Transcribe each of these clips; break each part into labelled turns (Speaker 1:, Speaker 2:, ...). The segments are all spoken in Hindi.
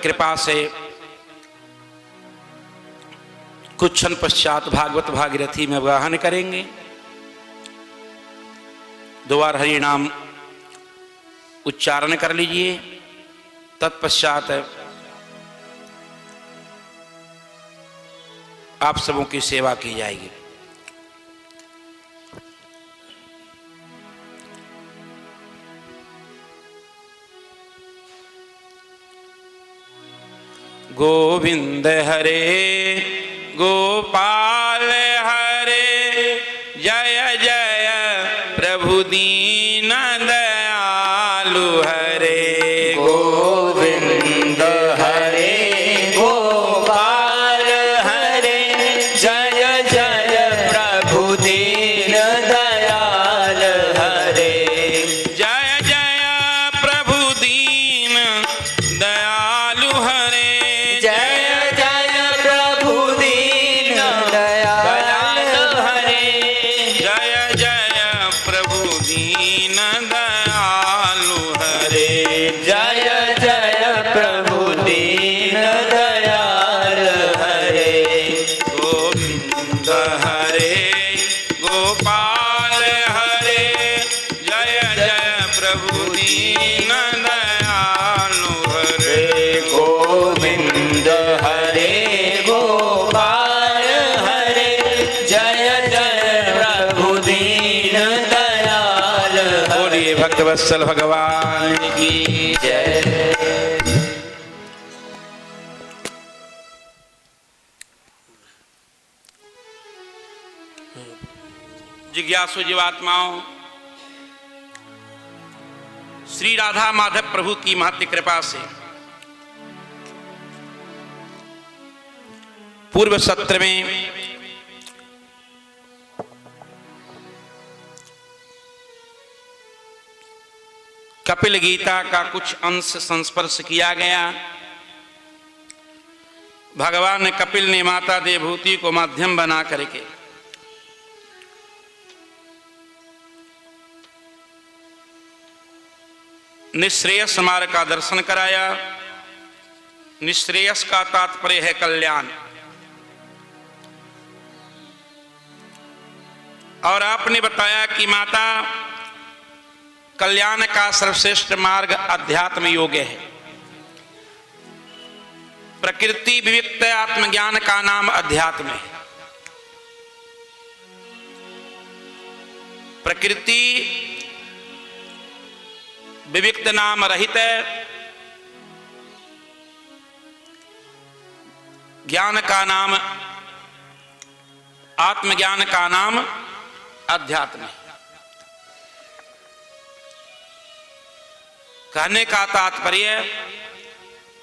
Speaker 1: कृपा से कुछ क्षण पश्चात भागवत भागीरथी में वाहन करेंगे। 2 बार हरि नाम उच्चारण कर लीजिए। तत्पश्चात आप सबों की सेवा की जाएगी। गोविंद हरे गोपाल हरे, जय जय प्रभु दीन दयालु हरे।
Speaker 2: गोविंद हरे गोपाल हरे, जय जय प्रभु दीन दयाल हरे।
Speaker 1: जय जय प्रभु दीन दयालु हरे।
Speaker 2: जय जय प्रभु दीन दयाल हरे।
Speaker 1: जय जय प्रभु दीन दयालु हरे।
Speaker 2: जय जय प्रभु दीन दयाल हरे।
Speaker 1: गोविंद हरे गोपाल हरे, जय जय प्रभु दीन दयालु हरे।
Speaker 2: गोविंद हरे गोपाल हरे, जय जय प्रभु दीन दयाल हरे।
Speaker 1: बोलिए भक्तवत्सल भगवान की
Speaker 2: जय।
Speaker 1: जिज्ञासु जीवात्माओं, श्री राधा माधव प्रभु की महत्व कृपा से पूर्व सत्र में कपिल गीता का कुछ अंश संस्पर्श किया गया। भगवान कपिल ने माता देवहूति को माध्यम बना करके निःश्रेयस मार्ग का दर्शन कराया। निःश्रेयस का तात्पर्य है कल्याण। और आपने बताया कि माता कल्याण का सर्वश्रेष्ठ मार्ग अध्यात्म योग है। प्रकृति विविक्त आत्मज्ञान का नाम अध्यात्म है। प्रकृति विविक्त नाम रहित है, ज्ञान का नाम, आत्मज्ञान का नाम अध्यात्म है। कहने का तात्पर्य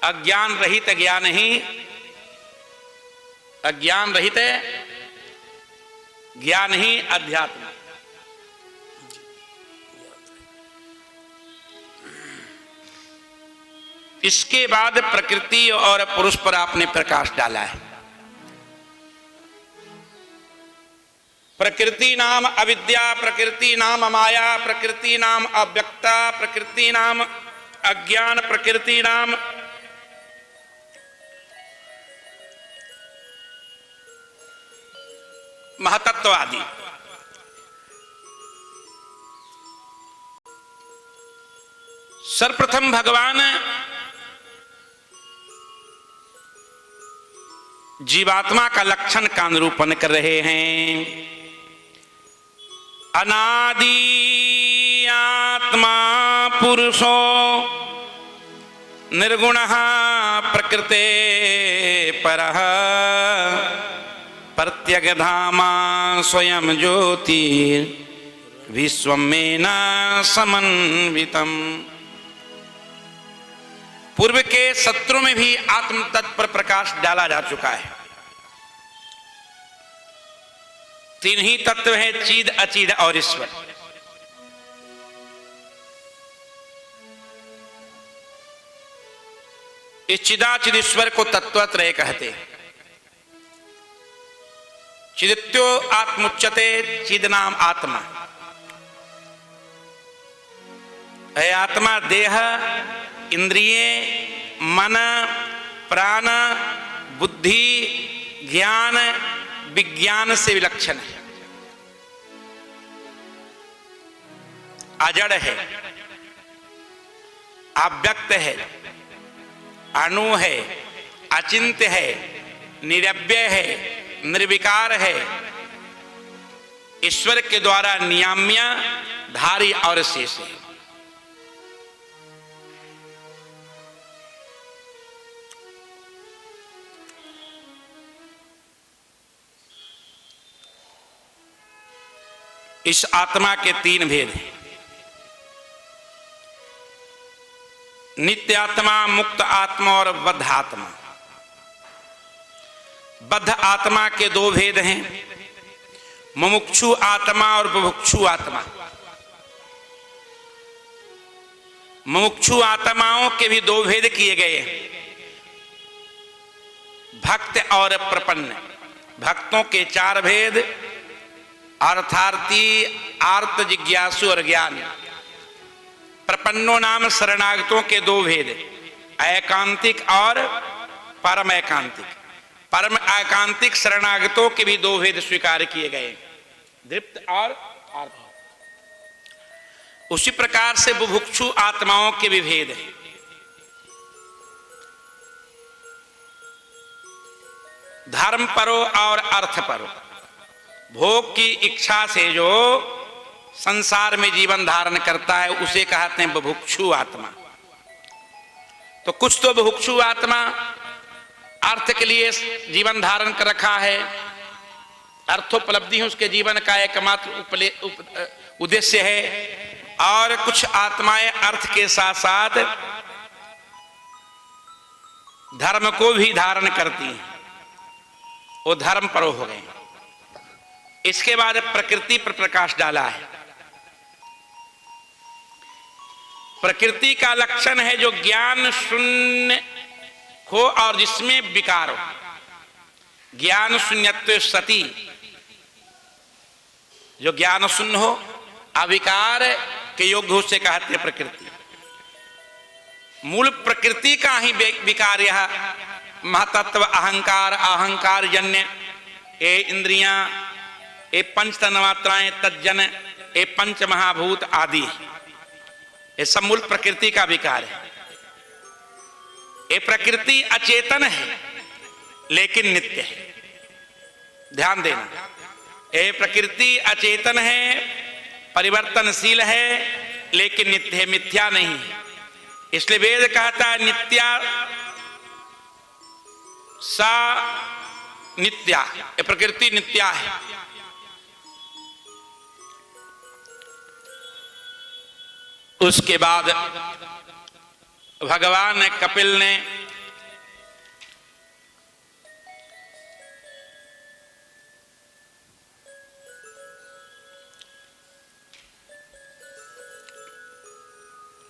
Speaker 1: अज्ञान रहित ज्ञान ही, अज्ञान रहित ज्ञान ही अध्यात्म। इसके बाद प्रकृति और पुरुष पर आपने प्रकाश डाला है। प्रकृति नाम अविद्या, प्रकृति नाम माया, प्रकृति नाम अव्यक्ता, प्रकृति नाम अज्ञान, प्रकृति नाम महतत्ववादी। सर्वप्रथम भगवान जीवात्मा का लक्षण का निरूपण कर रहे हैं। अनादि आत्मा पुरुषो निर्गुणः प्रकृते परः, प्रत्यगधामा स्वयं ज्योति विश्वमेन समन्वितम्। पूर्व के सत्रों में भी आत्म तत्व पर प्रकाश डाला जा चुका है। 3 ही तत्व हैं, चीद, अचीद और ईश्वर। इस चिदाचिद ईश्वर को तत्वत्रय कहते हैं। चिदित्यो आत्मुच्यते, चिद नाम आत्मा है। आत्मा देह, इंद्रिय, मन, प्राण, बुद्धि, ज्ञान, विज्ञान से विलक्षण है, अजड़ है, अव्यक्त है, अणु है, अचिंत्य है, निरव्यय है, निर्विकार है, ईश्वर के द्वारा नियाम्य, धारी और शेष है। इस आत्मा के तीन भेद हैं, नित्य आत्मा, मुक्त आत्मा और बद्ध आत्मा। बद्ध आत्मा के दो भेद हैं, मुमुक्षु आत्मा और बुभुक्षु आत्मा। मुमुक्षु आत्माओं के भी दो भेद किए गए हैं, भक्त और प्रपन्न। भक्तों के चार भेद, अर्थार्थी, आर्त, जिज्ञासु और ज्ञानी। प्रपन्नो नाम शरणागतों के दो भेद, एकांतिक और परम एकांतिक। परम एकांतिक शरणागतों के भी दो भेद स्वीकार किए गए, दृप्त और आर्त। उसी प्रकार से बुभुक्षु आत्माओं के भी भेद हैं। धर्म परो और अर्थ परो। भोग की इच्छा से जो संसार में जीवन धारण करता है उसे कहते हैं बुभुक्षु आत्मा। तो कुछ तो बुभुक्षु आत्मा अर्थ के लिए जीवन धारण कर रखा है, अर्थोपलब्धि है उसके जीवन का एकमात्र उद्देश्य है, और कुछ आत्माएं अर्थ के साथ साथ धर्म को भी धारण करती हैं, वो धर्म परो हो गए। इसके बाद प्रकृति पर प्रकाश डाला है। प्रकृति का लक्षण है जो ज्ञान शून्य हो और जिसमें विकार हो। ज्ञान शून्यत्व सती, जो ज्ञान शून्य हो, अविकार के योग्य उसे कहते हैं प्रकृति। मूल प्रकृति का ही विकार यह महतत्व अहंकार, अहंकार जन्य ये इंद्रियां, ये पंच तन्मात्राएं, तज्जन, ये पंच महाभूत आदि, ये सब मूल प्रकृति का विकार है। ये प्रकृति अचेतन है लेकिन नित्य है, ध्यान देना। ये प्रकृति अचेतन है, परिवर्तनशील है, लेकिन नित्य है, मिथ्या नहीं है। इसलिए वेद कहता है नित्या सा नित्या, ये प्रकृति नित्या है। उसके बाद भगवान कपिल ने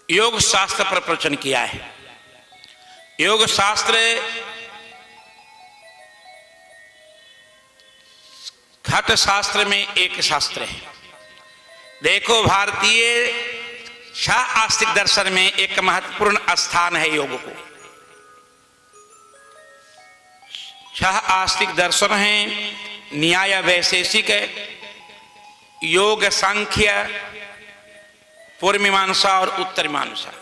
Speaker 1: योग शास्त्र पर प्रवचन किया है। योग शास्त्र घट शास्त्र में एक शास्त्र है। देखो, भारतीय छह आस्तिक दर्शन में एक महत्वपूर्ण स्थान है योग को। छह आस्तिक दर्शन हैं, न्याय वैशेषिक, योग सांख्य, पूर्व मीमांसा और उत्तर मीमांसा।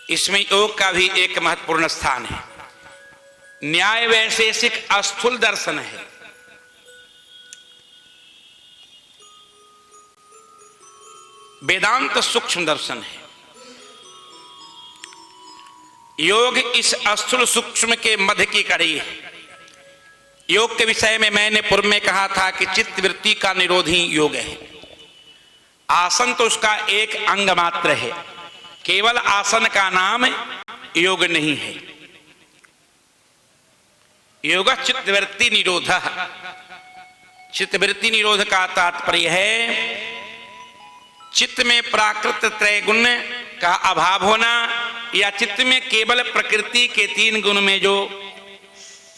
Speaker 1: इसमें योग का भी एक महत्वपूर्ण स्थान है। न्याय वैशेषिक स्थूल दर्शन है, वेदांत सूक्ष्म दर्शन है। योग इस स्थूल सूक्ष्म के मध्य की कड़ी है। योग के विषय में मैंने पूर्व में कहा था कि चित्त वृत्ति का निरोध ही योग है। आसन तो उसका एक अंग मात्र है, केवल आसन का नाम योग नहीं है। योग चित्तवृत्ति निरोध। चित्तवृत्ति निरोध का तात्पर्य है चित्त में प्राकृत त्रैगुण का अभाव होना, या चित्त में केवल प्रकृति के तीन गुण में जो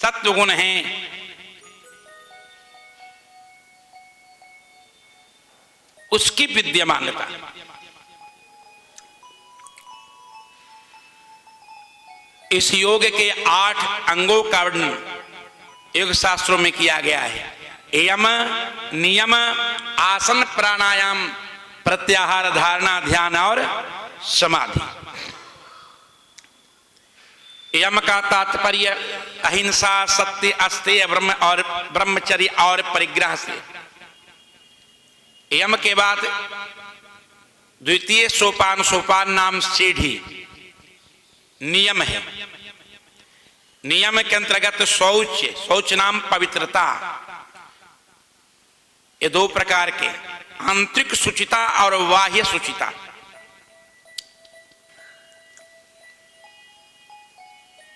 Speaker 1: सत्व गुण हैं, उसकी विद्यमानता। इस योग के 8 अंगों का वर्णन योग शास्त्रों में किया गया है। यम, नियम, आसन, प्राणायाम, प्रत्याहार, धारणा, ध्यान और समाधि। यम का तात्पर्य अहिंसा, सत्य, अस्तेय ब्रह्म और ब्रह्मचर्य और परिग्रह से। यम के बाद द्वितीय सोपान नाम सीढ़ी नियम है। नियम के अंतर्गत शौच नाम पवित्रता। ये 2 प्रकार के, आंतरिक शुचिता और बाह्य शुचिता।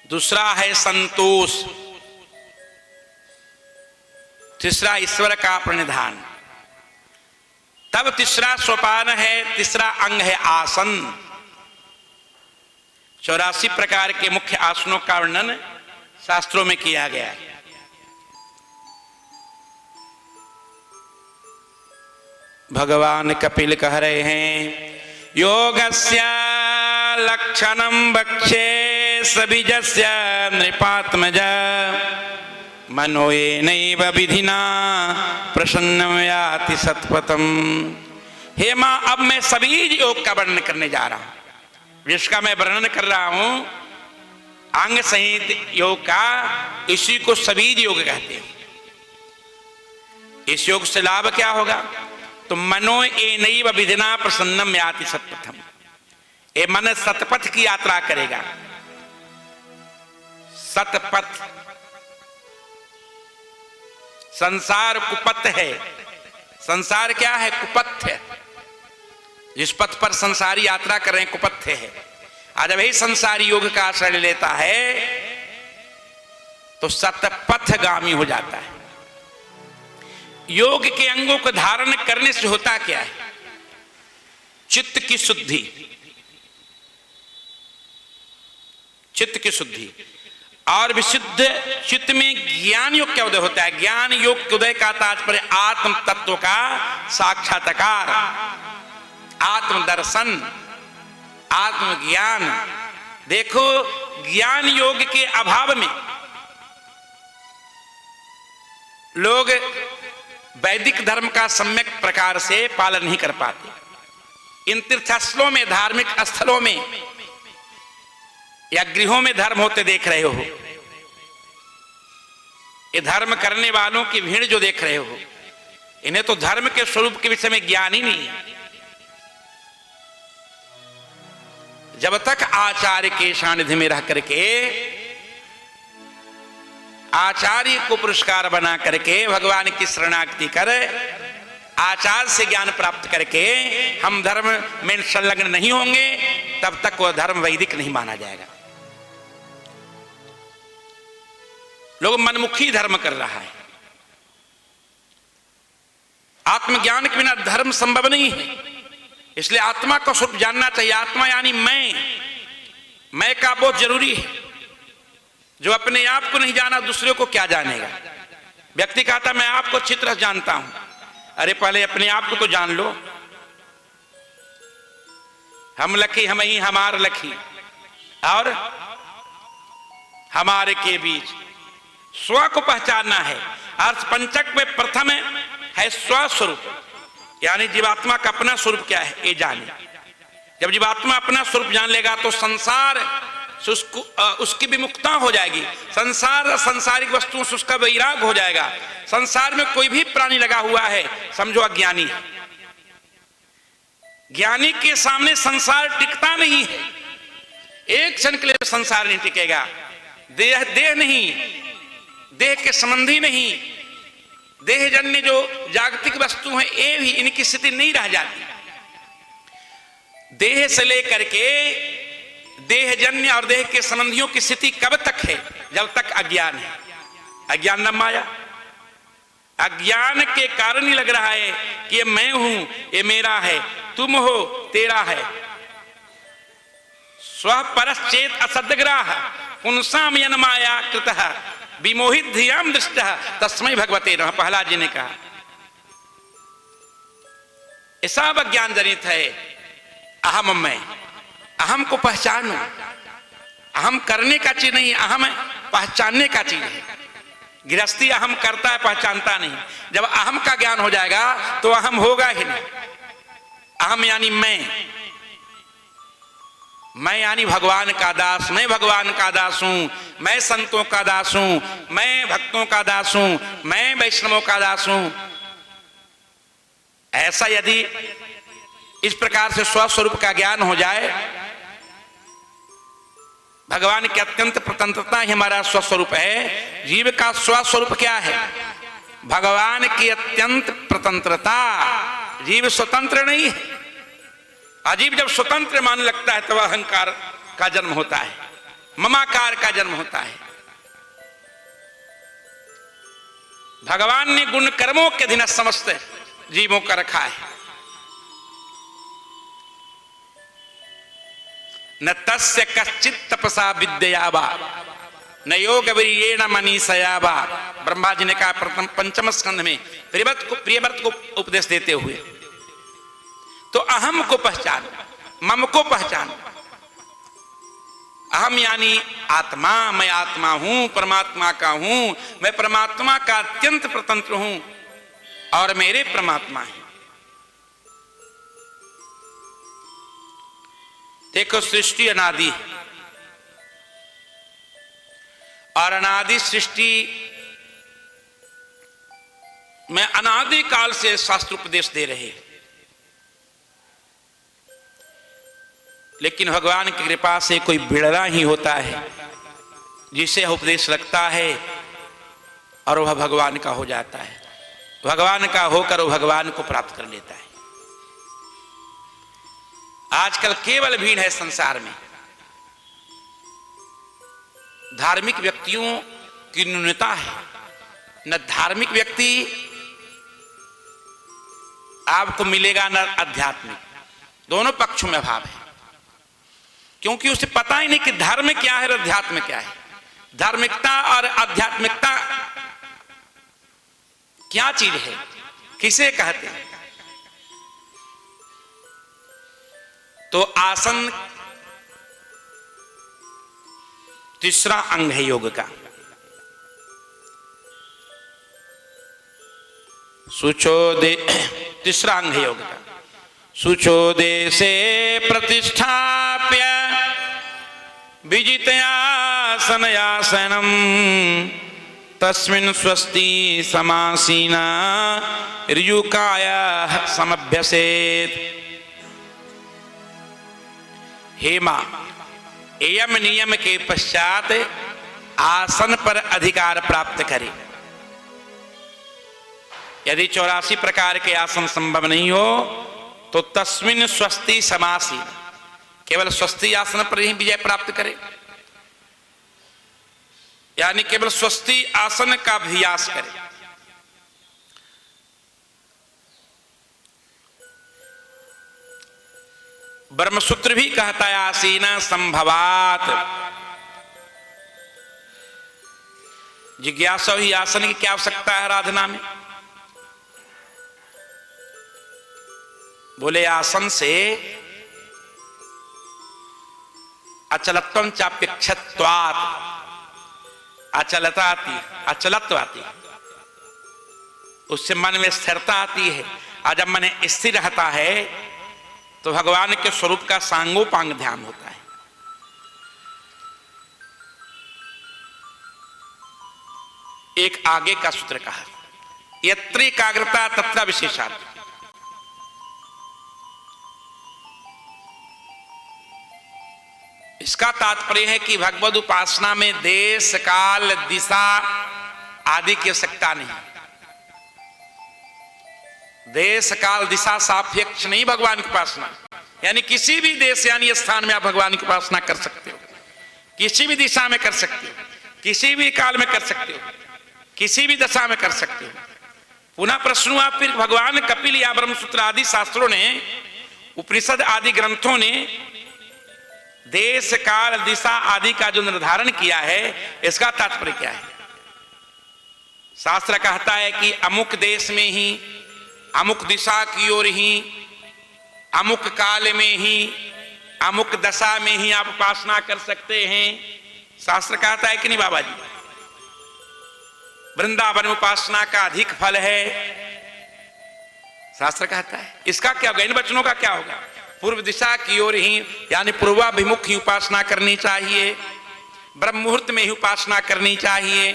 Speaker 1: दूसरा है संतोष। तीसरा ईश्वर का प्रणिधान। तब तीसरा सोपान है, तीसरा अंग है आसन। 84 प्रकार के मुख्य आसनों का वर्णन शास्त्रों में किया गया है। भगवान कपिल कह रहे हैं, योगस्य लक्षणं वक्षे सबिजस्य नृपात्मज मनोयेनैव विधिना प्रसन्नं याति सत्पथम। हे मां, अब मैं सबीज योग का वर्णन करने जा रहा हूं। जिसका मैं वर्णन कर रहा हूं अंग सहित योग का, इसी को सबीज योग कहते हैं। इस योग से लाभ क्या होगा? तो मनोयेनैव विधिना प्रसन्नं याति सत्पथम। ये मन सतपथ की यात्रा करेगा। सतपथ, संसार कुपथ है। संसार क्या है? कुपथ है। जिस पथ पर संसारी यात्रा कर रहे हैं कुपथ है। आज वही संसारी योग का आश्रय लेता है तो सतपथगामी हो जाता है। योग के अंगों को धारण करने से होता क्या है? चित्त की शुद्धि। चित्त की शुद्धि और विशुद्ध चित्त में ज्ञान योग का उदय होता है। ज्ञान योग के उदय का तात्पर्य आत्म तत्व का साक्षात्कार, आत्मदर्शन, आत्मज्ञान। देखो, ज्ञान योग के अभाव में लोग वैदिक धर्म का सम्यक प्रकार से पालन नहीं कर पाते। इन तीर्थस्थलों में, धार्मिक स्थलों में या गृहों में धर्म होते देख रहे हो। ये धर्म करने वालों की भीड़ जो देख रहे हो, इन्हें तो धर्म के स्वरूप के विषय में ज्ञान ही नहीं है। जब तक आचार्य के सानिध्य में रह करके, आचार्य को पुरस्कार बना करके, भगवान की शरणागति कर आचार्य से ज्ञान प्राप्त करके हम धर्म में संलग्न नहीं होंगे, तब तक वह धर्म वैदिक नहीं माना जाएगा। लोग मनमुखी धर्म कर रहा है। आत्मज्ञान के बिना धर्म संभव नहीं है। इसलिए आत्मा का स्वरूप जानना चाहिए। आत्मा यानी मैं का बहुत जरूरी है। जो अपने आप को नहीं जाना, दूसरे को क्या जानेगा? व्यक्ति कहता मैं आपको अच्छी तरह जानता हूं। अरे पहले अपने आप को तो जान लो। हम लखी हम ही हमार लखी, और हमारे के बीच स्व को पहचानना है। अर्थ पंचक में प्रथम है स्वस्वरूप, यानी जीवात्मा का अपना स्वरूप क्या है ये जाने। जब जीवात्मा अपना स्वरूप जान लेगा तो संसार से उसकी विमुक्ता हो जाएगी। संसार, सांसारिक वस्तुओं से उसका वैराग हो जाएगा। संसार में कोई भी प्राणी लगा हुआ है, समझो अज्ञानी है। ज्ञानी के सामने संसार टिकता नहीं है। एक क्षण के लिए संसार नहीं टिकेगा। देह नहीं, देह के संबंधी नहीं, देहजन्य जो जागतिक वस्तु है ये भी इनकी स्थिति नहीं रह जाती। देह से लेकर के देहजन्य और देह के संबंधियों की स्थिति कब तक है? जब तक अज्ञान है। अज्ञान न माया। अज्ञान के कारण ही लग रहा है कि ये मैं हूं, ये मेरा है, तुम हो, तेरा है। स्व परश्चेत असदग्राह पुंसाम यन माया कृतः विमोहित धियाम दृष्टः तस्मै भगवते नमः। प्रहलाद जी ने कहा ऐसा अज्ञान जनित है। अहम मैं, अहम को पहचानो, अहम करने का चीज नहीं, अहम पहचानने का चीज है। गृहस्थी अहम करता है, पहचानता नहीं। जब अहम का ज्ञान हो जाएगा तो अहम होगा ही नहीं। अहम यानी मैं यानी भगवान का दास, मैं भगवान का दास हूं, मैं संतों का दास हूं, मैं भक्तों का दास हूं, मैं वैष्णवों का दास हूं। ऐसा यदि इस प्रकार से स्वस्वरूप का ज्ञान हो जाए, भगवान की अत्यंत स्वतंत्रता ही हमारा स्वस्वरूप है। जीव का स्वस्वरूप क्या है? भगवान की अत्यंत स्वतंत्रता। जीव स्वतंत्र नहीं है। अजीब जब स्वतंत्र मान लगता है तब अहंकार का जन्म होता है, ममाकार का जन्म होता है। भगवान ने गुण कर्मों के अधीन समस्त जीवों का रखा है। न तस्य कश्चित तपसा विद्या वा न योग वीर्येण मनीषया वा। ब्रह्मा जी ने कहा प्रथम पंचम स्कंध में प्रियव्रत को उपदेश देते हुए, तो अहम को पहचान, मम को पहचान। अहम यानी आत्मा, मैं आत्मा हूं, परमात्मा का हूं, मैं परमात्मा का अत्यंत स्वतंत्र हूं और मेरे परमात्मा है। देखो सृष्टि अनादि और अनादि सृष्टि में अनादि काल से शास्त्र उपदेश दे रहे, लेकिन भगवान की कृपा से कोई बिड़ला ही होता है जिसे उपदेश लगता है और वह भगवान का हो जाता है। भगवान का होकर वह भगवान को प्राप्त कर लेता है। आजकल केवल भीड़ है संसार में। धार्मिक व्यक्तियों की न्यूनता है। न धार्मिक व्यक्ति आपको मिलेगा न आध्यात्मिक, दोनों पक्षों में अभाव है। क्योंकि उसे पता ही नहीं कि धर्म क्या है और अध्यात्म क्या है, धार्मिकता और आध्यात्मिकता क्या चीज है, किसे कहते हैं। तो आसन तीसरा अंग है योग का। तीसरा अंग है योग का। शुचो देशे प्रतिष्ठाप्य विजितयासनयासनम तस्मिन् स्वस्ति समासीना ऋजुकाया समभ्यसेत। हेमा, एयम नियम के पश्चात आसन पर अधिकार प्राप्त करे। यदि 84 प्रकार के आसन संभव नहीं हो तो तस्मिन् स्वस्ति समासीन, केवल स्वस्ति आसन पर ही विजय प्राप्त करे, यानी केवल स्वस्ति आसन का अभ्यास करे। ब्रह्मसूत्र भी कहता है आसीन संभवात। जिज्ञासा ही आसन की क्या आवश्यकता है आराधना में? बोले आसन से अचलत्वं चाप्यक्षत्वात्, अचलता आती, अचलत्व आती, उससे मन में स्थिरता आती है। और जब मन स्थिर रहता है तो भगवान के स्वरूप का सांगोपांग ध्यान होता है। एक आगे का सूत्र कहा, यत्र एकाग्रता तत्र विशेषार्थ। इसका तात्पर्य है कि भगवद उपासना में देश काल दिशा आदि की आवश्यकता नहीं। देश काल दिशा सापेक्ष नहीं भगवान की उपासना, यानी किसी भी देश यानी स्थान में आप भगवान की उपासना कर सकते हो, किसी भी दिशा में कर सकते हो, किसी भी काल में कर सकते हो, किसी भी दशा में कर सकते हो। पुनः प्रश्न हुआ फिर भगवान कपिल या ब्रह्मसूत्र आदि शास्त्रों ने, उपनिषद आदि ग्रंथों ने देश काल दिशा आदि का जो निर्धारण किया है, इसका तात्पर्य क्या है? शास्त्र कहता है कि अमुक देश में ही, अमुक दिशा की ओर ही, अमुक काल में ही, अमुक दशा में ही आप उपासना कर सकते हैं। शास्त्र कहता है कि नहीं बाबा जी? वृंदावन उपासना का अधिक फल है, शास्त्र कहता है। इसका क्या होगा, इन वचनों का क्या होगा? पूर्व दिशा की ओर ही यानी पूर्वाभिमुख ही उपासना करनी चाहिए, ब्रह्म मुहूर्त में ही उपासना करनी चाहिए,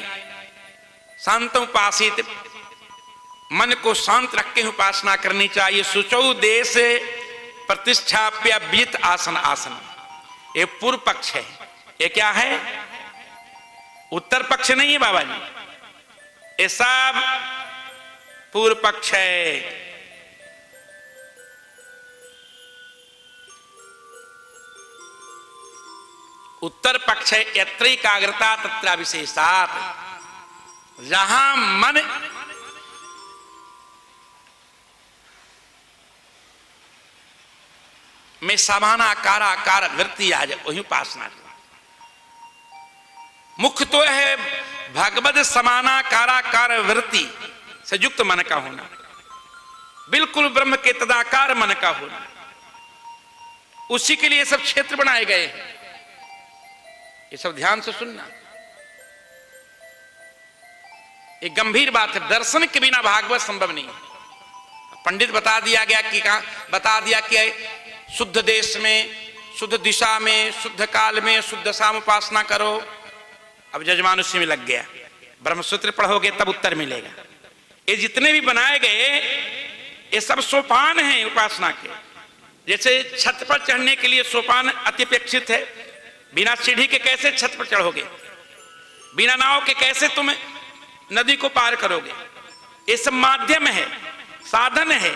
Speaker 1: शांत उपासित मन को शांत रख के उपासना करनी चाहिए। शुचौ देश प्रतिष्ठाप्य वित आसन आसन, ये पूर्व पक्ष है। ये क्या है? उत्तर पक्ष नहीं है बाबा जी, ये सब पूर्व पक्ष है। उत्तर पक्ष है यत्र एकाग्रता तत्र विशेषात्, जहां मन में समानाकार आकार वृत्ति आ जाए, वही उपासना। मुख्य तो है भगवद समानाकाराकार वृत्ति से युक्त मन का होना, बिल्कुल ब्रह्म के तदाकार मन का होना। उसी के लिए सब क्षेत्र बनाए गए हैं। ये सब ध्यान से सुनना, एक गंभीर बात है। दर्शन के बिना भागवत संभव नहीं। पंडित बता दिया गया कि बता दिया कि शुद्ध देश में, शुद्ध दिशा में, शुद्ध काल में, शुद्ध दशा में उपासना करो। अब जजमान उसी में लग गया, ब्रह्मसूत्र पढ़ोगे तब उत्तर मिलेगा। ये जितने भी बनाए गए ये सब सोपान हैं उपासना के। जैसे छत पर चढ़ने के लिए सोपान अति अपेक्षित है। बिना सीढ़ी के कैसे छत पर चढ़ोगे? बिना नाव के कैसे तुम नदी को पार करोगे? ये सब माध्यम है, साधन है।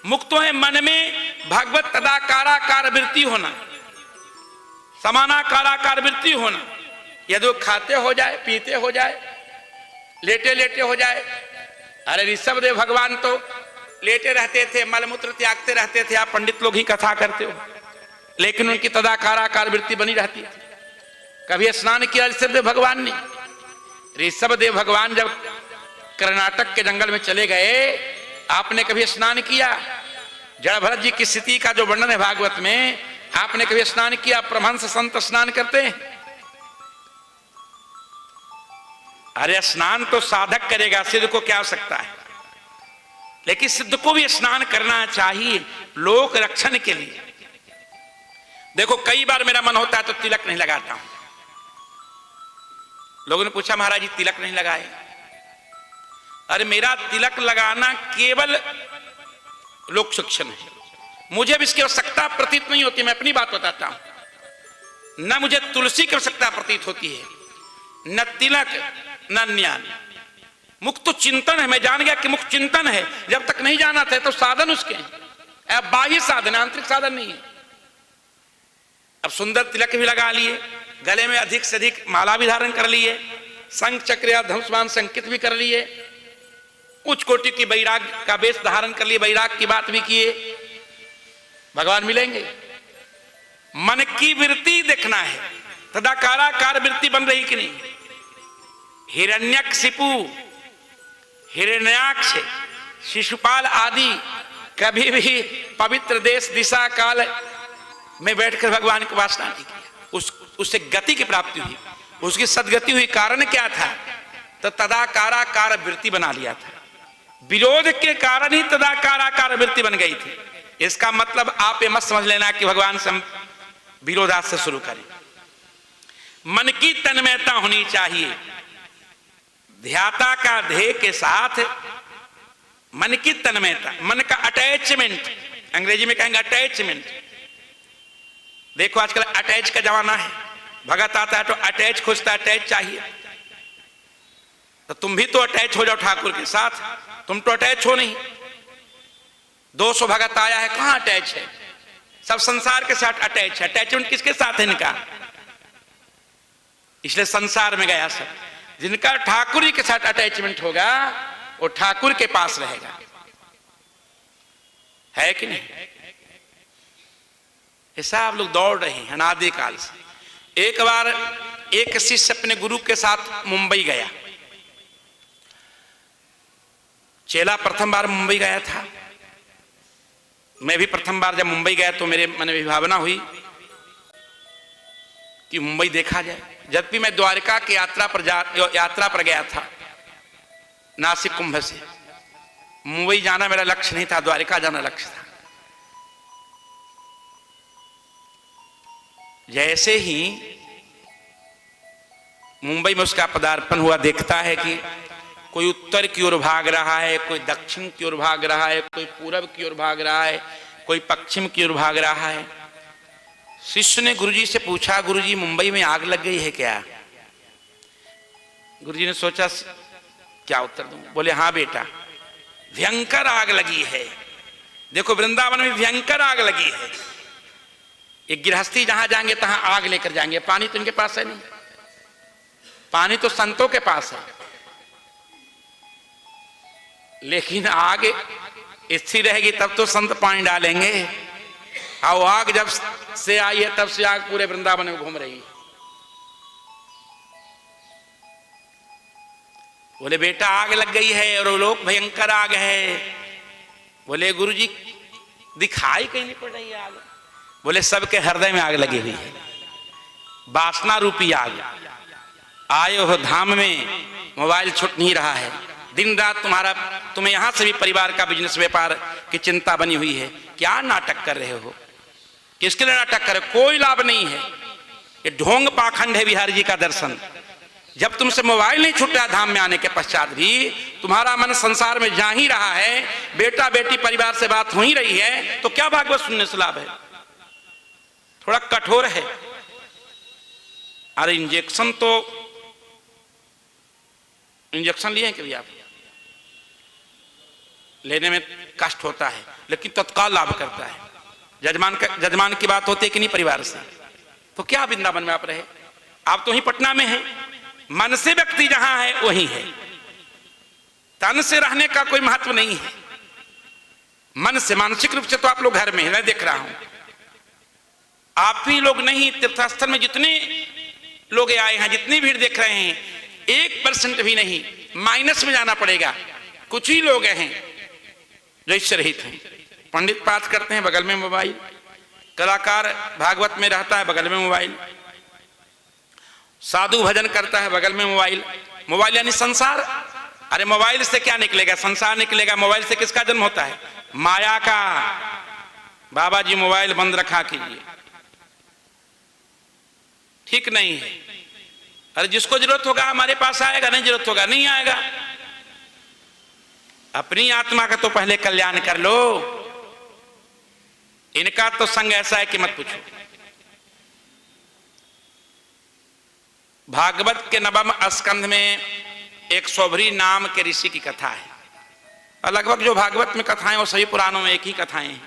Speaker 1: मुक्तो है मन में भगवत तदाकाराकार वृत्ति होना, समानाकाराकार वृत्ति होना। यदि खाते हो जाए, पीते हो जाए, लेटे लेटे हो जाए। अरे ऋषभदेव भगवान तो लेटे रहते थे, मलमूत्र त्यागते रहते थे। आप पंडित लोग ही कथा करते हो, लेकिन उनकी तदाकाराकार वृत्ति बनी रहती है। कभी स्नान किया ऋषभदेव भगवान ने? ऋषभदेव भगवान जब कर्नाटक के जंगल में चले गए, आपने कभी स्नान किया? जड़ भरत जी की स्थिति का जो वर्णन है भागवत में, आपने कभी स्नान किया? परमहंस संत स्नान करते हैं? अरे स्नान तो साधक करेगा, सिद्ध को क्या हो सकता है। लेकिन सिद्ध को भी स्नान करना चाहिए लोक रक्षण के लिए। देखो कई बार मेरा मन होता है तो तिलक नहीं लगाता हूं। लोगों ने पूछा महाराज जी तिलक नहीं लगाए? अरे मेरा तिलक लगाना केवल लोक शिक्षण है, मुझे भी इसकी आवश्यकता प्रतीत नहीं होती। मैं अपनी बात बताता हूं। न मुझे तुलसी की आवश्यकता प्रतीत होती है, न तिलक, न ज्ञान। मुख तो चिंतन है। मैं जान गया कि मुख चिंतन है। जब तक नहीं जाना था तो साधन उसके अब बाह्य साधन, आंतरिक साधन नहीं है। अब सुंदर तिलक भी लगा लिए, गले में अधिक से अधिक माला भी धारण कर लिए, शंख चक्र या धनुष्मान संकित भी कर लिए, उच्च कोटि की वैराग का वेश धारण कर लिए, वैराग की बात भी किए। भगवान मिलेंगे। मन की वृत्ति देखना है, तदाकाराकार वृत्ति बन रही कि नहीं। हिरण्यकशिपु, हिरण्याक्ष, शिशुपाल आदि कभी भी पवित्र देश दिशा काल में बैठकर भगवान की उपासना नहीं की। उससे गति की प्राप्ति हुई, उसकी सदगति हुई। कारण क्या था? तो तदाकाराकार वृत्ति बना लिया था। विरोध के कारण ही तदाकाराकार वृत्ति बन गई थी। इसका मतलब आप ये मत समझ लेना कि भगवान से हम विरोधात से शुरू करें। मन की तन्मयता होनी चाहिए, ध्याता का ध्येय के साथ मन की तन्मयता, मन का अटैचमेंट, अंग्रेजी में कहेंगे अटैचमेंट। देखो आजकल अटैच का जमाना है। भगत आता है तो अटैच खोजता है, अटैच चाहिए। तो तुम भी तो अटैच हो जाओ ठाकुर के साथ। तुम तो अटैच हो नहीं। 200 भगत आया है, कहां अटैच है? सब संसार के साथ अटैच है। अटैचमेंट किसके साथ है इनका? इसलिए संसार में गया सब। जिनका ठाकुर जी के साथ अटैचमेंट होगा वो ठाकुर के पास रहेगा, है कि नहीं? ऐसा आप लोग दौड़ रहे हैं अनादि काल से। एक बार एक शिष्य अपने गुरु के साथ मुंबई गया। चेला प्रथम बार मुंबई गया था। मैं भी प्रथम बार जब मुंबई गया तो मेरे मन में भावना हुई कि मुंबई देखा जाए। जब भी मैं द्वारका की यात्रा पर गया था, नासिक कुंभ से मुंबई जाना मेरा लक्ष्य नहीं था, द्वारका जाना लक्ष्य था। जैसे ही मुंबई में उसका पदार्पण हुआ, देखता है कि कोई उत्तर की ओर भाग रहा है, कोई दक्षिण की ओर भाग रहा है, कोई पूरब की ओर भाग रहा है, कोई पश्चिम की ओर भाग रहा है। शिष्य ने गुरुजी से पूछा, गुरुजी मुंबई में आग लग गई है क्या? गुरुजी ने सोचा क्या उत्तर दूं। बोले हाँ बेटा, भयंकर आग लगी है। देखो वृंदावन में भयंकर आग लगी है। एक गृहस्थी जहां जाएंगे तहां आग लेकर जाएंगे। पानी तो इनके पास है नहीं, पानी तो संतों के पास है, लेकिन आग स्थिर रहेगी तब तो संत पानी डालेंगे। और आग जब से आई है तब से आग पूरे वृंदावन में घूम रही है। बोले बेटा आग लग गई है और लोग भयंकर आग है। बोले गुरुजी दिखाई कहीं नहीं पड़ रही है आग। बोले सबके हृदय में आग लगी हुई है, वासना रूपी आग। आए हो धाम में, मोबाइल छूट नहीं रहा है, दिन रात तुम्हें यहां से भी परिवार का बिजनेस व्यापार की चिंता बनी हुई है। क्या नाटक कर रहे हो? किसके लिए नाटक कर रहे हो? कोई लाभ नहीं है। ये ढोंग पाखंड है बिहारी जी का दर्शन। जब तुमसे मोबाइल नहीं छूट रहा धाम में आने के पश्चात भी, तुम्हारा मन संसार में जा ही रहा है, बेटा बेटी परिवार से बात हो ही रही है, तो क्या भागवत सुनने से लाभ है? थोड़ा कठोर है। अरे इंजेक्शन लिए हैं कभी आप? लेने में कष्ट होता है लेकिन तत्काल लाभ करता है। जजमान की बात होती है कि नहीं परिवार से, तो क्या वृंदावन में आप रहे? आप तो ही पटना में हैं। मन से व्यक्ति जहां है वही है, तन से रहने का कोई महत्व नहीं है। मन से, मानसिक रूप से तो आप लोग घर में हैं, मैं देख रहा हूं। आप ही लोग नहीं, तीर्थस्थल में जितने लोग आए हैं, जितनी भीड़ देख रहे हैं, 1% भी नहीं, माइनस में जाना पड़ेगा। कुछ ही लोग हैं जो इससे रहित हैं। पंडित पाठ करते हैं, बगल में मोबाइल। कलाकार भागवत में रहता है, बगल में मोबाइल। साधु भजन करता है, बगल में मोबाइल। मोबाइल यानी संसार। अरे मोबाइल से क्या निकलेगा? संसार निकलेगा। मोबाइल से किसका जन्म होता है? माया का। बाबा जी मोबाइल बंद रखा कीजिए, ठीक नहीं है। अरे जिसको जरूरत होगा हमारे पास आएगा, नहीं जरूरत होगा नहीं आएगा। अपनी आत्मा का तो पहले कल्याण कर लो। इनका तो संग ऐसा है कि मत पूछो। भागवत के 9वें स्कंध में एक सौभरी नाम के ऋषि की कथा है। और लगभग जो भागवत में कथाएं वो सभी पुराणों में एक ही कथाएं हैं।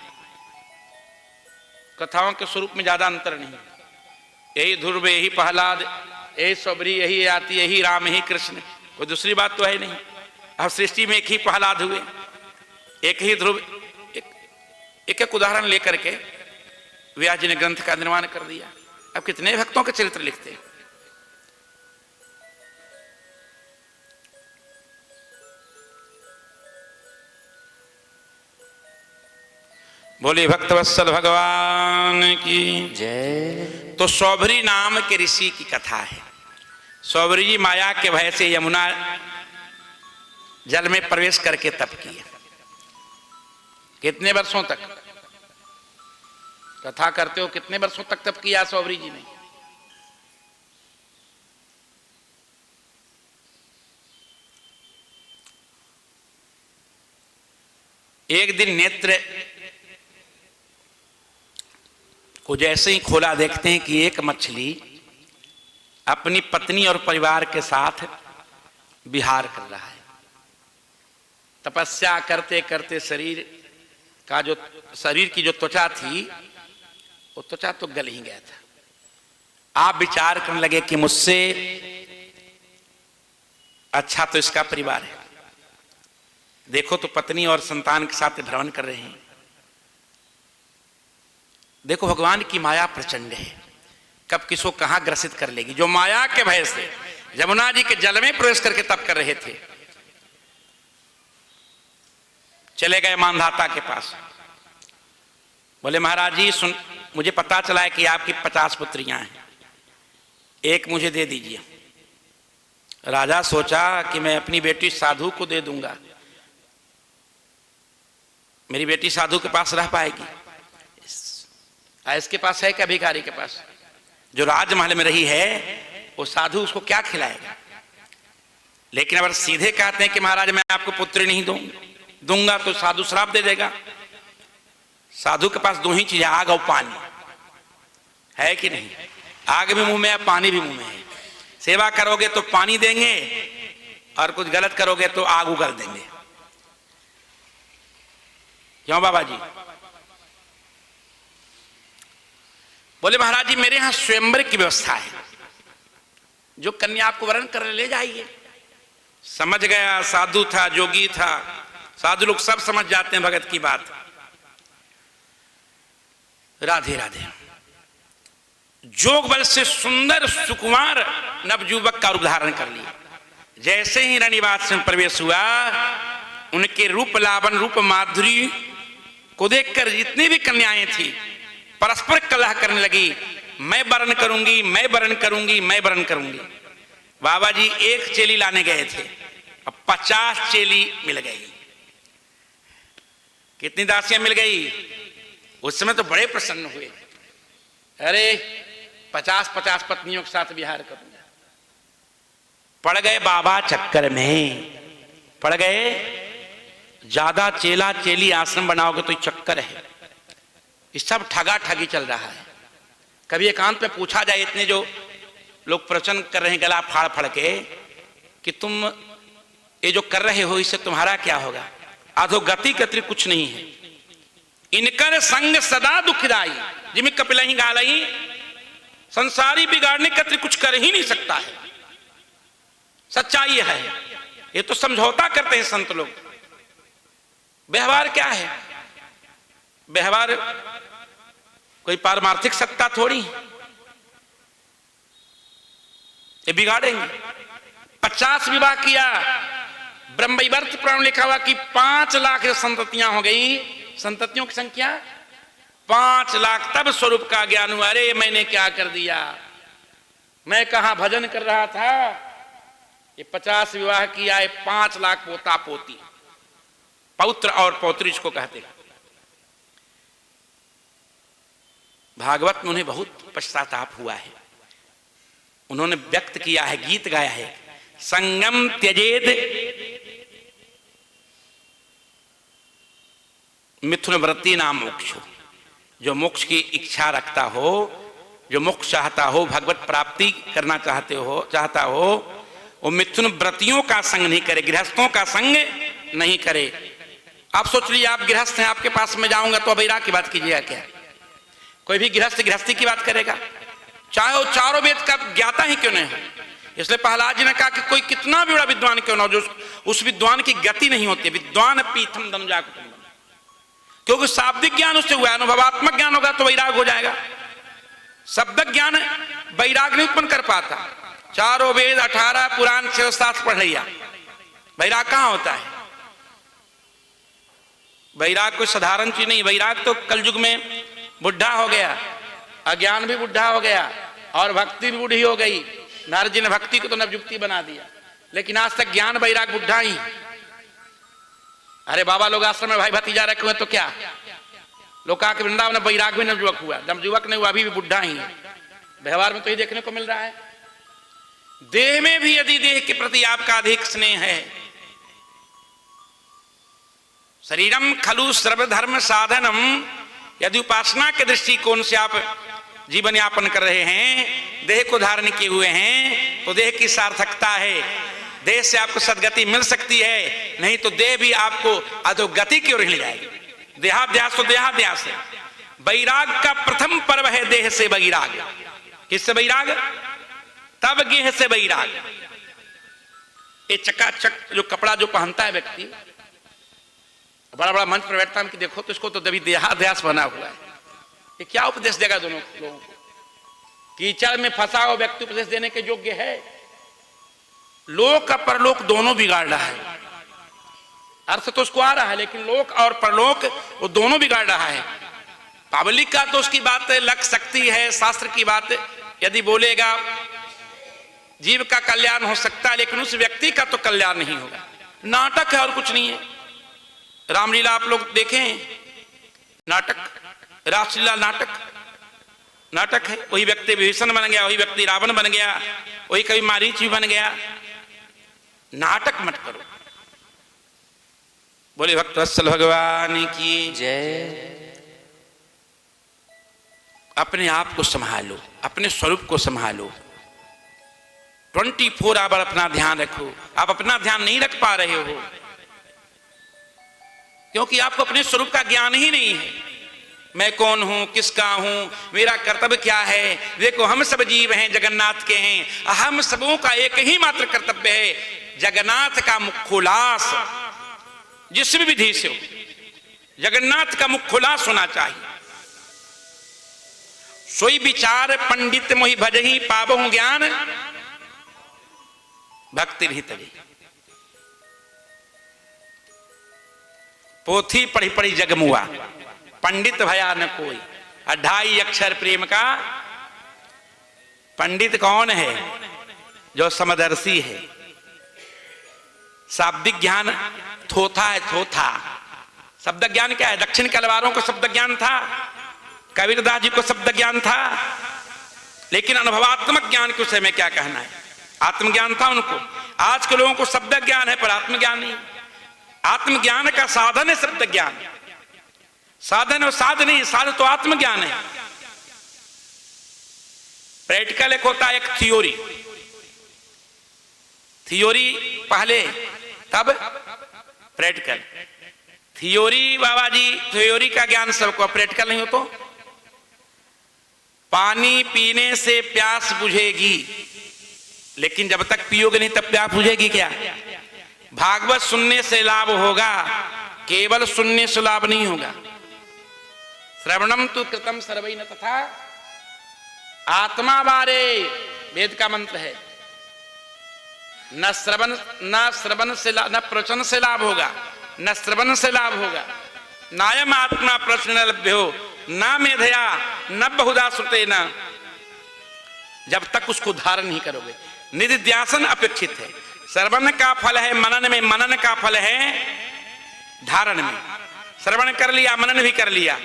Speaker 1: कथाओं के स्वरूप में ज्यादा अंतर नहीं। यही ध्रुव, यही प्रहलाद, यही सौभरी, यही आती, यही राम, यही कृष्ण। कोई दूसरी बात तो है नहीं। अब सृष्टि में एक ही प्रहलाद हुए, एक ही ध्रुव। एक एक उदाहरण लेकर के व्यास जी ने ग्रंथ का निर्माण कर दिया। अब कितने भक्तों के चरित्र लिखते हैं। बोले भक्तवत्सल भगवान की
Speaker 2: जय।
Speaker 1: तो सौभरी नाम के ऋषि की कथा है। सौभरी जी माया के भय से यमुना जल में प्रवेश करके तप किया। कितने वर्षों तक? कथा करते हो, कितने वर्षों तक तप किया सौभरी जी ने? एक दिन नेत्र को जैसे ही खोला, देखते हैं कि एक मछली अपनी पत्नी और परिवार के साथ विहार कर रहा है। तपस्या करते करते शरीर की जो त्वचा थी, वो त्वचा तो गल ही गया था। आप विचार करने लगे कि मुझसे अच्छा तो इसका परिवार है। देखो तो पत्नी और संतान के साथ भ्रमण कर रहे हैं। देखो भगवान की माया प्रचंड है, कब किसको कहां ग्रसित कर लेगी। जो माया के भय से यमुना जी के जल में प्रवेश करके तप कर रहे थे, चले गए मानधाता के पास। बोले महाराज जी सुन, मुझे पता चला है कि आपकी 50 पुत्रियां हैं, एक मुझे दे दीजिए। राजा सोचा कि मैं अपनी बेटी साधु को दे दूंगा, मेरी बेटी साधु के पास रह पाएगी? इसके पास है क्या भिखारी के पास? जो राजमहल में रही है वो साधु उसको क्या खिलाएगा? लेकिन अगर सीधे कहते हैं कि महाराज मैं आपको पुत्री नहीं दूंगा तो साधु श्राप दे देगा। साधु के पास दो ही चीजें, आग और पानी, है कि नहीं? आग भी मुंह में है, पानी भी मुंह में है। सेवा करोगे तो पानी देंगे और कुछ गलत करोगे तो आग उगल देंगे। क्यों बाबा जी? बोले महाराज जी मेरे यहां स्वयंवर की व्यवस्था है, जो कन्या आपको वरण कर ले जाइए। समझ गया, साधु था, जोगी था, साधु लोग सब समझ जाते हैं भगत की बात। राधे राधे। जोग बल से सुंदर सुकुमार नवयुवक का रूप धारण कर लिया। जैसे ही रनिवास में प्रवेश हुआ, उनके रूप लावण, रूप माधुरी को देखकर जितनी भी कन्याएं थी परस्पर कलह करने लगी, मैं वरण करूंगी, मैं वरण करूंगी, मैं वरण करूंगी। बाबा जी एक चेली लाने गए थे, अब 50 चेली मिल गई। कितनी दासियां मिल गई? उस समय तो बड़े प्रसन्न हुए, अरे 50-50 पत्नियों के साथ विहार करूंगा। पड़ गए बाबा चक्कर में, पड़ गए। ज्यादा चेला चेली आश्रम बनाओगे तो चक्कर है। ये सब ठगा ठगी चल रहा है। कभी एकांत में पूछा जाए, इतने जो लोग प्रवचन कर रहे हैं गला फाड़ फाड़ के, कि तुम ये जो कर रहे हो इससे तुम्हारा क्या होगा? अधोगति के अतिरिक्त कुछ नहीं है। इनकर संग सदा दुखदाई, जिम्मे कपिलही गालही, संसारी बिगाड़ने के अतिरिक्त कुछ कर ही नहीं सकता है। सच्चाई है। ये तो समझौता करते हैं संत लोग। व्यवहार क्या है? व्यवहार कोई पारमार्थिक सत्ता थोड़ी, ये बिगाड़ेंगे। 50 विवाह किया, ब्रह्मवैवर्त पुराण लिखा हुआ कि 5 लाख संततियां हो गई। संततियों की संख्या 5 लाख। तब स्वरूप का ज्ञान हुआ, अरे मैंने क्या कर दिया, मैं कहां भजन कर रहा था। ये 50 विवाह किया, 5 लाख पोता पोती, पौत्र और पौत्री इसको कहते हैं। भागवत में उन्हें बहुत पश्चाताप हुआ है। उन्होंने व्यक्त किया है, गीत गाया है, संगम त्यजेद मिथुन व्रती नाम मोक्ष। जो मोक्ष की इच्छा रखता हो, जो मोक्ष चाहता हो, भगवत प्राप्ति करना चाहता हो, वो मिथुन व्रतियों का संग नहीं करे, गृहस्थों का संग नहीं करे। आप सोच लीजिए, आप गृहस्थ हैं, आपके पास में जाऊंगा तो वैराग्य की बात कीजिएगा क्या? कोई भी गृहस्थ गृहस्थी की बात करेगा, चाहे वो चारों वेद का ज्ञाता ही क्यों नहीं हो। इसलिए प्रहलाद जी ने कहा कि कोई कितना भी बड़ा विद्वान क्यों ना हो, जो उस विद्वान की गति नहीं होती। विद्वान पीठम दनुजा कुटुंबम, क्योंकि शाब्दिक ज्ञान उससे हुआ, अनुभवात्मक ज्ञान होगा तो वैराग हो जाएगा। शब्द ज्ञान वैराग नहीं उत्पन्न कर पाता। चारों वेद, 18 पुराण, 6 शास्त्र पढ़ लिया, वैराग कहां होता है? वैराग कोई साधारण चीज नहीं। वैराग तो कलयुग में बुढ़ा हो गया, अज्ञान भी बुढ़ा हो गया और भक्ति भी बूढ़ी हो गई। नारद जी ने भक्ति को तो नवयुक्ति बना दिया, लेकिन आज तक ज्ञान वैराग बुढ़ा ही। अरे बाबा लोग आश्रम में भाई भतीजा रखे हुए तो क्या, लोग कहा कि वृंदावन में वैराग भी नवयुवक हुआ, नवयुवक नहीं हुआ, अभी भी बुढ़ा ही है। व्यवहार में तो ये देखने को मिल रहा है। देह में भी यदि देह के प्रति आपका अधिक स्नेह है, शरीरम खलु सर्वधर्म साधनम, यदि उपासना के दृष्टिकोण से आप जीवन यापन कर रहे हैं, देह को धारण किए हुए हैं, तो देह की सार्थकता है। देह से आपको सदगति मिल सकती है, नहीं तो देह भी आपको अधोगति की ओर ले जाएगी। देहाध्यास तो देहाध्यास है। वैराग का प्रथम पर्व है देह से वैराग। किससे वैराग? तब गेह से वैराग। ये चकाचक जो कपड़ा जो पहनता है व्यक्ति, बड़ा बड़ा मंच पर बैठता है कि देखो तो इसको तो दबी देहाध्यास बना हुआ है। ये क्या उपदेश देगा दोनों लोगों को? कीचड़ में फंसा हुआ व्यक्ति उपदेश देने के योग्य है? लोक और परलोक दोनों बिगाड़ रहा है। अर्थ तो उसको आ रहा है, लेकिन लोक और परलोक वो दोनों बिगाड़ रहा है। पब्लिक का तो उसकी बात लग सकती है, शास्त्र की बात यदि बोलेगा जीव का कल्याण हो सकता है, लेकिन उस व्यक्ति का तो कल्याण नहीं होगा। नाटक है और कुछ नहीं है। रामलीला आप लोग देखें, नाटक, रासलीला नाटक है। वही व्यक्ति विभीषण बन गया, वही व्यक्ति रावण बन गया, वही कभी मारीच भी बन गया। नाटक मत करो। बोले भक्तवत्सल भगवान की
Speaker 2: जय।
Speaker 1: अपने आप को संभालो, अपने स्वरूप को संभालो। 24 आवर अपना ध्यान रखो। आप अपना ध्यान नहीं रख पा रहे हो क्योंकि आपको अपने स्वरूप का ज्ञान ही नहीं है। मैं कौन हूं, किसका हूं, मेरा कर्तव्य क्या है। देखो हम सब जीव हैं, जगन्नाथ के हैं। हम सबों का एक ही मात्र कर्तव्य है, जगन्नाथ का मुखोल्लास जिस भी विधि से हो, जगन्नाथ का मुखोल्लास होना चाहिए। सोई विचार पंडित मोहि भजहि पावहु ज्ञान भक्ति नहीं तभी। पोथी पढ़ी पढ़ी जगमुआ, पंडित भया न कोई। 2.5 अक्षर प्रेम का पंडित कौन है? जो समदर्शी है। शाब्दिक ज्ञान थोथा है, थोथा। शब्द ज्ञान क्या है? दक्षिण कलवारों को शब्द ज्ञान था, कबीरदास जी को शब्द ज्ञान था, लेकिन अनुभवात्मक ज्ञान के विषय में क्या कहना है? आत्मज्ञान था उनको। आज के लोगों को शब्द ज्ञान है पर आत्मज्ञान नहीं। आत्मज्ञान का साधन है शब्द ज्ञान। साधन और साध नहीं, साध तो आत्मज्ञान है। प्रैक्टिकल एक होता है, एक थियोरी। थियोरी पहले तब प्रैक्टिकल। थियोरी बाबा जी, थियोरी का ज्ञान सबको, प्रैक्टिकल नहीं हो तो। पानी पीने से प्यास बुझेगी, लेकिन जब तक पियोगे नहीं तब प्यास बुझेगी क्या? भागवत सुनने से लाभ होगा, केवल सुनने से लाभ नहीं होगा। श्रवणम तु कृतम सर्वैन तथा आत्मा बारे वेद का मंत्र है। न श्रवण से न प्रवचन से लाभ होगा, न श्रवण से लाभ होगा। नायम आत्मा प्रश्न न लभ्यो न मेधया न बहुधा श्रुते न। जब तक उसको धारण नहीं करोगे। निधिध्यासन अपेक्षित है। श्रवण का फल है मनन में, मनन का फल है धारण में। श्रवण कर लिया, मनन भी कर लिया,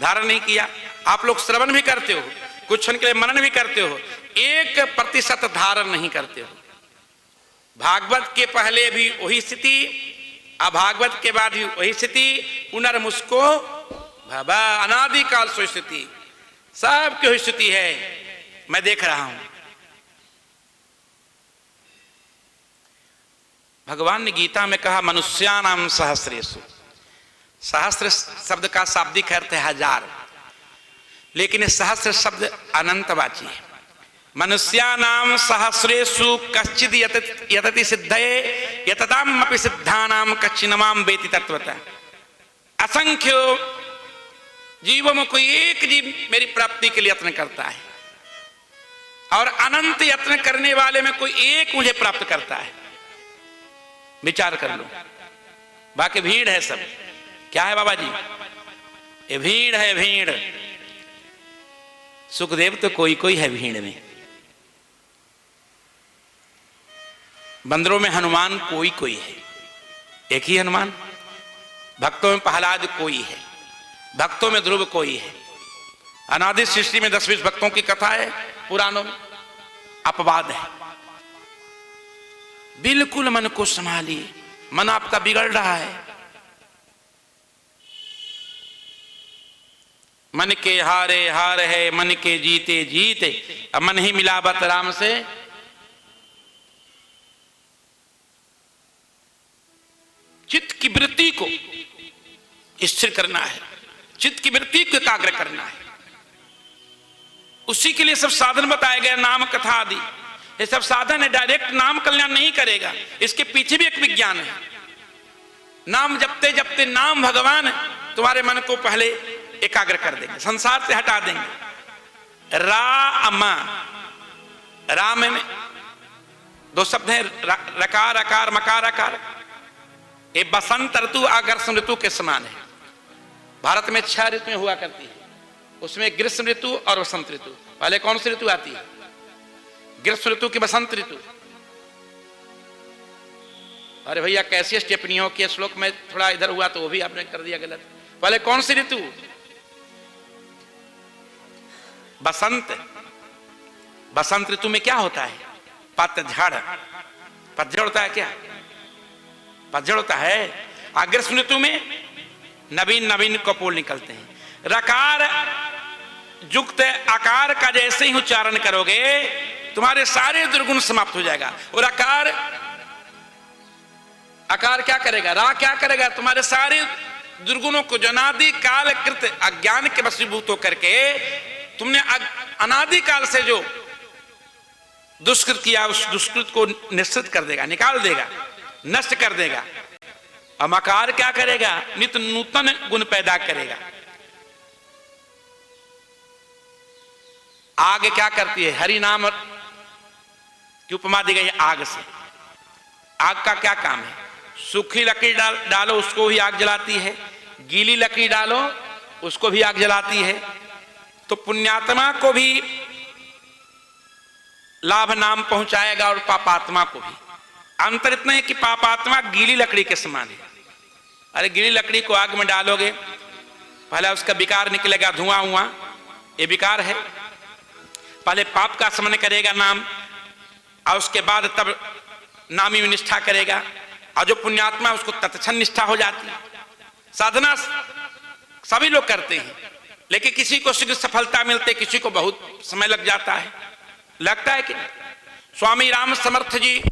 Speaker 1: धारण नहीं किया। आप लोग श्रवण भी करते हो, कुछ क्षण के लिए मनन भी करते हो, 1% धारण नहीं करते हो। भागवत के पहले भी वही स्थिति, अभागवत के बाद भी वही स्थिति, पुनर्मुस्को भवा, अनादिकाल सो स्थिति, सबकी वही स्थिति है। मैं देख रहा हूं। भगवान ने गीता में कहा मनुष्यानाम सहस्रेषु। सहस्र शब्द का शाब्दिक अर्थ है 1000, लेकिन सहस्र शब्द अनंतवाची है। मनुष्यानाम सहस्रेषु कश्चिद यतति सिद्धये यतताम अपि सिद्धानाम कच्चिन्माम वेति तत्वतः। असंख्य जीवों में कोई एक जीव मेरी प्राप्ति के लिए यत्न करता है, और अनंत यत्न करने वाले में कोई एक मुझे प्राप्त करता है। विचार कर लो। बाकी भीड़ है सब। क्या है बाबा जी? ये भीड़ है, भीड़। सुखदेव तो कोई कोई है भीड़ में। बंदरों में हनुमान कोई कोई है, एक ही हनुमान। भक्तों में प्रहलाद कोई है, भक्तों में ध्रुव कोई है। अनादि सृष्टि में 10-20 भक्तों की कथा है पुराणों में। अपवाद है। बिल्कुल मन को संभालिए, मन आपका बिगड़ रहा है। मन के हारे हार है, मन के जीते जीते। अब मन ही मिलावत राम से। चित्त की वृत्ति को स्थिर करना है, चित्त की वृत्ति को एकाग्र करना है। उसी के लिए सब साधन बताए गए, नाम कथा आदि। ये सब साधन है। डायरेक्ट नाम कल्याण नहीं करेगा, इसके पीछे भी एक विज्ञान है। नाम जपते जपते नाम भगवान तुम्हारे मन को पहले एकाग्र कर देंगे, संसार से हटा देंगे। राम, राम में 2 शब्द हैं, रकार अकार मकार अकार। ये बसंत ऋतु आगर्षण ऋतु के समान है। भारत में 6 ऋतुएं हुआ करती है। उसमें ग्रीष्म ऋतु और वसंत ऋतु। पहले कौन सी ऋतु आती है? ग्रीष्म ऋतु की वसंत ऋतु। अरे भैया कैसी टिप्पणियों के श्लोक में थोड़ा इधर हुआ तो वो भी आपने कर दिया गलत। पहले कौन सी ऋतु? बसंत। बसंत ऋतु में क्या होता है? पतझड़। पतझड़ होता है क्या? पतझड़ होता है। ग्रीष्म ऋतु में नवीन नवीन कपोल निकलते हैं। रकार युक्त आकार का जैसे ही उच्चारण करोगे तुम्हारे सारे दुर्गुण समाप्त हो जाएगा। और आकार क्या करेगा? रा क्या करेगा? तुम्हारे सारे दुर्गुणों को जनादि काल कृत अज्ञान के वशीभूत होकर के तुमने अनादि काल से जो दुष्कृत किया उस दुष्कृत को निश्चित कर देगा, निकाल देगा, नष्ट कर देगा। अमकार क्या करेगा? नित्य नूतन गुण पैदा करेगा। आग क्या करती है? हरि नाम की उपमा दी गई आग से। आग का क्या काम है? सूखी लकड़ी डालो उसको भी आग जलाती है, गीली लकड़ी डालो उसको भी आग जलाती है। तो पुण्यात्मा को भी लाभ नाम पहुंचाएगा और पापात्मा को भी। अंतर इतना है कि पापात्मा गीली लकड़ी के समान है। अरे गीली लकड़ी को आग में डालोगे पहले उसका विकार निकलेगा, धुआं हुआ, ये विकार है। पहले पाप का स्मरण करेगा नाम, और उसके बाद तब नामी में निष्ठा करेगा। और जो पुण्यात्मा उसको तत्क्षण निष्ठा हो जाती है। साधना सभी लोग करते हैं, लेकिन किसी को शीघ्र सफलता मिलती, किसी को बहुत समय लग जाता है। लगता है कि स्वामी राम समर्थ जी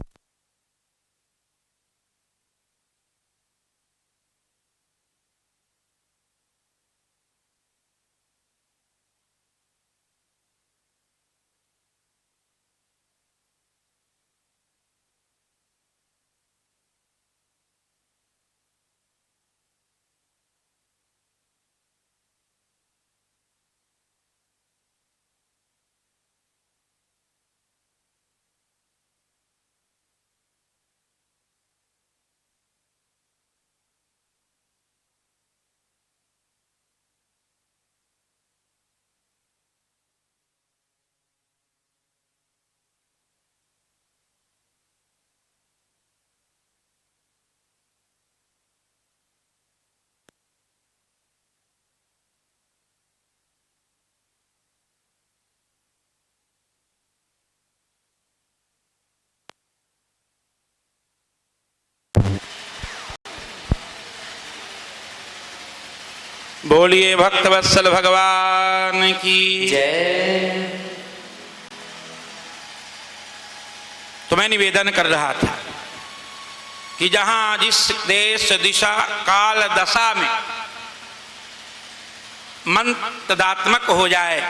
Speaker 1: बोलिए भक्तवत्सल भगवान की
Speaker 2: जय।
Speaker 1: तो मैं निवेदन कर रहा था कि जहां जिस देश दिशा काल दशा में मन तदात्मक हो जाए,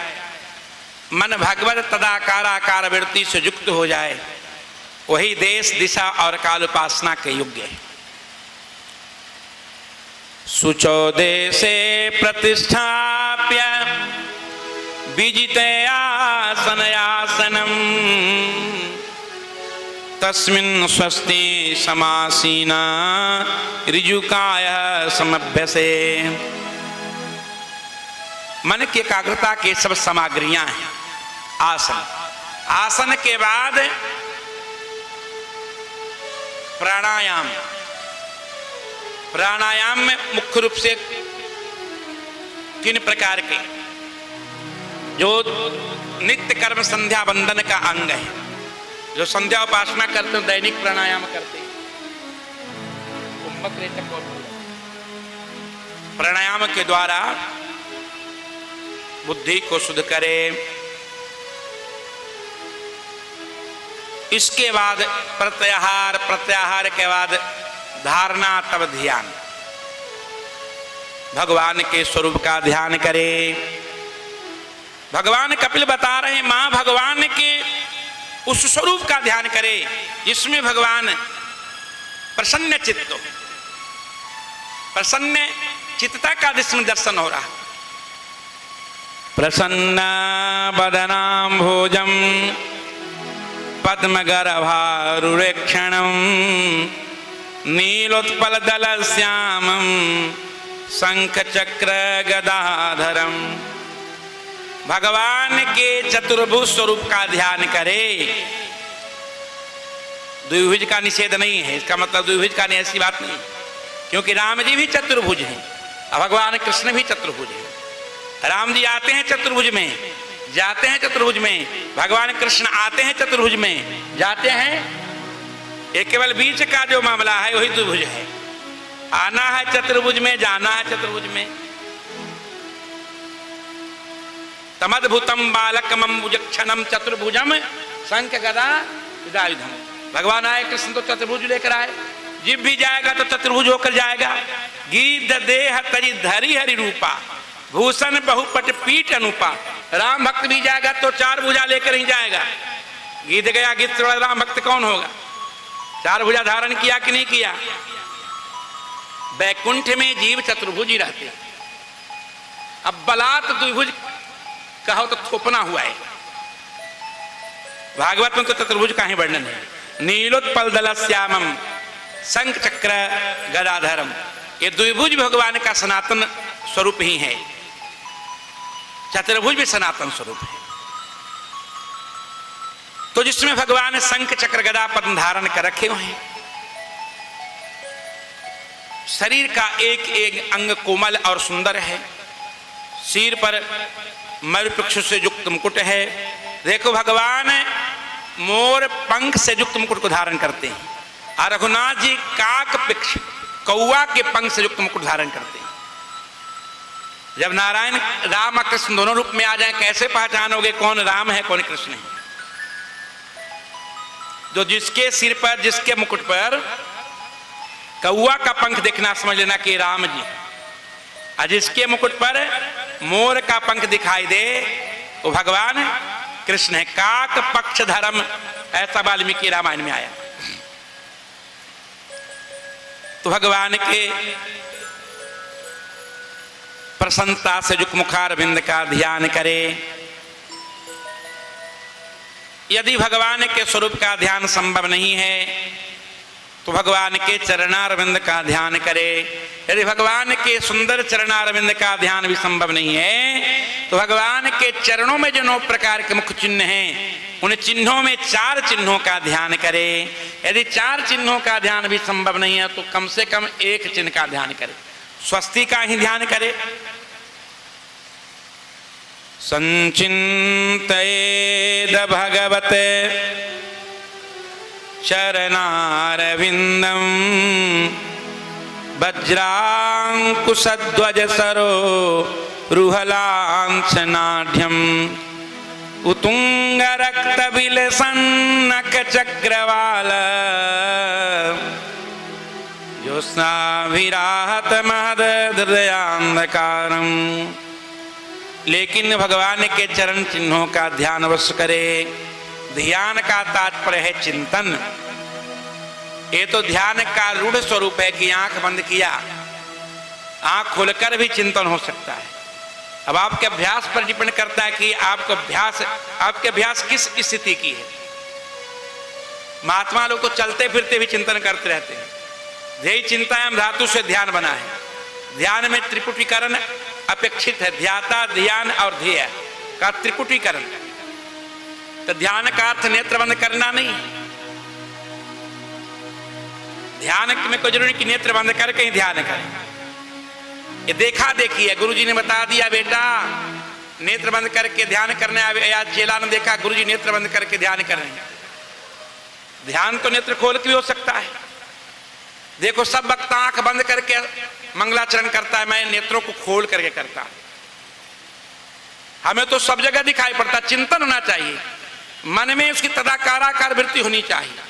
Speaker 1: मन भगवत तदाकाराकार वृत्ति से युक्त हो जाए, वही देश दिशा और काल उपासना के योग्य है। शुचो देशे प्रतिष्ठाप्य विजिते आसनम तस्मिन् स्वस्ति समासीना ऋजुकाय समभ्यसे। मन की एकाग्रता के सब सामग्रियां हैं। आसन, आसन के बाद प्राणायाम। प्राणायाम में मुख्य रूप से 3 प्रकार के, जो नित्य कर्म संध्या बंदन का अंग है। जो संध्या उपासना करते हैं दैनिक प्राणायाम करते हैं। प्राणायाम के द्वारा बुद्धि को शुद्ध करे। इसके बाद प्रत्याहार, प्रत्याहार के बाद धारणा, तब ध्यान। भगवान के स्वरूप का ध्यान करे। भगवान कपिल बता रहे हैं, मां भगवान के उस स्वरूप का ध्यान करे जिसमें भगवान प्रसन्न चित्त, प्रसन्न चित्तता का जिसमें दर्शन हो रहा। प्रसन्न बदनाम भोजम पद्मगर्भारुरेक्षणम नीलोत्पल दल श्यामम शंख चक्र गदाधरम। भगवान के चतुर्भुज स्वरूप का ध्यान करे। द्विभुज का निषेध नहीं है, इसका मतलब द्विभुज का नहीं, ऐसी बात नहीं, क्योंकि राम जी भी चतुर्भुज हैं और भगवान कृष्ण भी चतुर्भुज हैं। राम जी आते हैं चतुर्भुज में, जाते हैं चतुर्भुज में, भगवान कृष्ण आते हैं चतुर्भुज में, जाते हैं। ये केवल बीच का जो मामला है वही द्विभुज है। आना है चतुर्भुज में, जाना है चतुर्भुज में। तमद्भुतम बालकमं भुजक्षणम चतुर्भुजम शंख गदा विदायुधम। भगवान आए कृष्ण तो चतुर्भुज लेकर आए, जीव भी जाएगा तो चतुर्भुज होकर जाएगा। गीत देह तरी धरी हरि रूपा, भूषण बहुपट पीठ अनुपा। राम भक्त भी जाएगा तो चार भुजा लेकर ही जाएगा। गीत गया, गीत से राम भक्त कौन होगा? चार भुजा धारण किया कि नहीं किया? बैकुंठ में जीव चतुर्भुज ही रहते। अब बलात् द्विभुज कहो तो थोपना हुआ है। भागवत में तो चतुर्भुज का ही वर्णन है। नीलोत्पल दल श्यामम शंख चक्र गदाधरम। ये द्विभुज भगवान का सनातन स्वरूप ही है, चतुर्भुज भी सनातन स्वरूप है। तो जिसमें भगवान शंख चक्र गदा पद्म धारण कर रखे हुए हैं, शरीर का एक एक अंग कोमल और सुंदर है। सिर पर मयूरपक्ष से युक्त मुकुट है। देखो भगवान मोर पंख से युक्त मुकुट को धारण करते हैं, और रघुनाथ जी काक पिक्ष कौआ के पंख से युक्त मुकुट धारण करते हैं। जब नारायण राम और कृष्ण दोनों रूप में आ जाएं, कैसे पहचानोगे कौन राम है कौन कृष्ण है? जो जिसके सिर पर, जिसके मुकुट पर कौआ का पंख देखना समझ लेना कि राम जी, और जिसके मुकुट पर मोर का पंख दिखाई दे वो भगवान कृष्ण है। काक पक्ष धर्म, ऐसा वाल्मीकि रामायण में आया। तो भगवान के प्रसन्नता से युक्त मुखारविंद का ध्यान करे। यदि भगवान के स्वरूप का ध्यान संभव नहीं है तो भगवान के चरणारविंद का ध्यान करे। यदि भगवान के सुंदर चरणारविंद का ध्यान भी संभव नहीं है तो भगवान के चरणों में जो 9 प्रकार के मुख्य चिन्ह हैं, उन चिन्हों में 4 चिन्हों का ध्यान करे। यदि 4 चिन्हों का ध्यान भी संभव नहीं है तो कम से कम 1 चिन्ह का ध्यान करे, स्वस्ति का ही ध्यान करे। संचिन्तयेद भगवते चरणारविंदम वज्रांकुशध्वज सरो रुहलांछनाढ्यम उतुंग रक्त विलसन्नक चक्रवाल ज्योत्स्नाभिराहत महदहृदयांधकारम। लेकिन भगवान के चरण चिन्हों का ध्यान अवश्य करे। ध्यान का तात्पर्य है चिंतन। ये तो ध्यान का रूढ़ स्वरूप है कि आंख बंद किया, आंख खोलकर भी चिंतन हो सकता है। अब आपके अभ्यास पर डिपेंड करता है कि आपके अभ्यास किस स्थिति की है। महात्मा लोग तो चलते फिरते भी चिंतन करते रहते हैं। ध्येय चिंतायाम धातु से ध्यान बना है। ध्यान में त्रिपुटीकरण अपेक्षित है। ध्याता, ध्यान और ध्येय का त्रिपुटीकरण। तो ध्यान का अर्थ नेत्र बंद करना नहीं। ध्यान में कोई जरूरी कि नेत्र बंद करके ही ध्यान करें। ये देखा देखी है। गुरुजी ने बता दिया बेटा नेत्र बंद करके ध्यान करने, या चेला ने देखा गुरुजी नेत्र बंद करके ध्यान कर रहे हैं। ध्यान तो नेत्र खोल के भी हो सकता है। देखो सब वक्त आंख बंद करके मंगलाचरण करता है, मैं नेत्रों को खोल करके करता। हमें तो सब जगह दिखाई पड़ता। चिंतन होना चाहिए, मन में उसकी तदाकाराकार वृत्ति होनी चाहिए।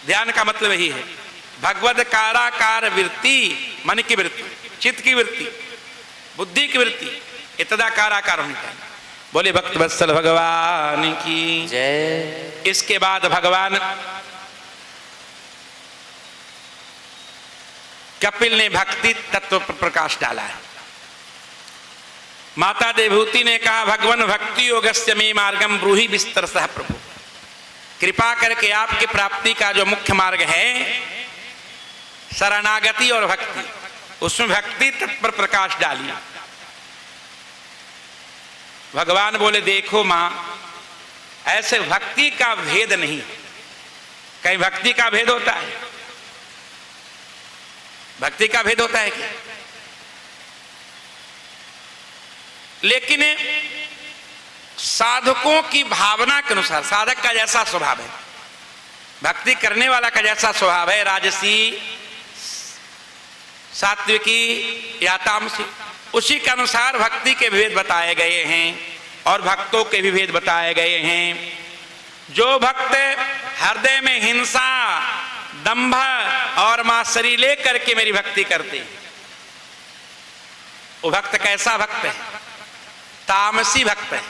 Speaker 1: ध्यान का मतलब यही है, भगवद काराकार वृत्ति, मन की वृत्ति, चित्त की वृत्ति, बुद्धि की वृत्ति, ये तदाकाराकार होनी चाहिए। बोले भक्त वत्सल भगवान की
Speaker 2: जय।
Speaker 1: इसके बाद भगवान कपिल ने भक्ति तत्व पर प्रकाश डाला है। माता देवहूति ने कहा भगवान भक्ति योगस्य मे मार्गम ब्रूहि विस्तर सह प्रभु। कृपा करके आपकी प्राप्ति का जो मुख्य मार्ग है शरणागति और भक्ति, उसमें भक्ति तत्व पर प्रकाश डालिए। भगवान बोले देखो मां, ऐसे भक्ति का भेद नहीं। कहीं भक्ति का भेद होता है? भक्ति का भेद होता है क्या? लेकिन साधकों की भावना के अनुसार, साधक का जैसा स्वभाव है, भक्ति करने वाला का जैसा स्वभाव है, राजसी, सात्विकी या तामसी, उसी के अनुसार भक्ति के भेद बताए गए हैं और भक्तों के भी भेद बताए गए हैं। जो भक्त हृदय में हिंसा, दंभ और मात्सरी लेकर के मेरी भक्ति करते हैं, वो भक्त कैसा भक्त है? तामसी भक्त है।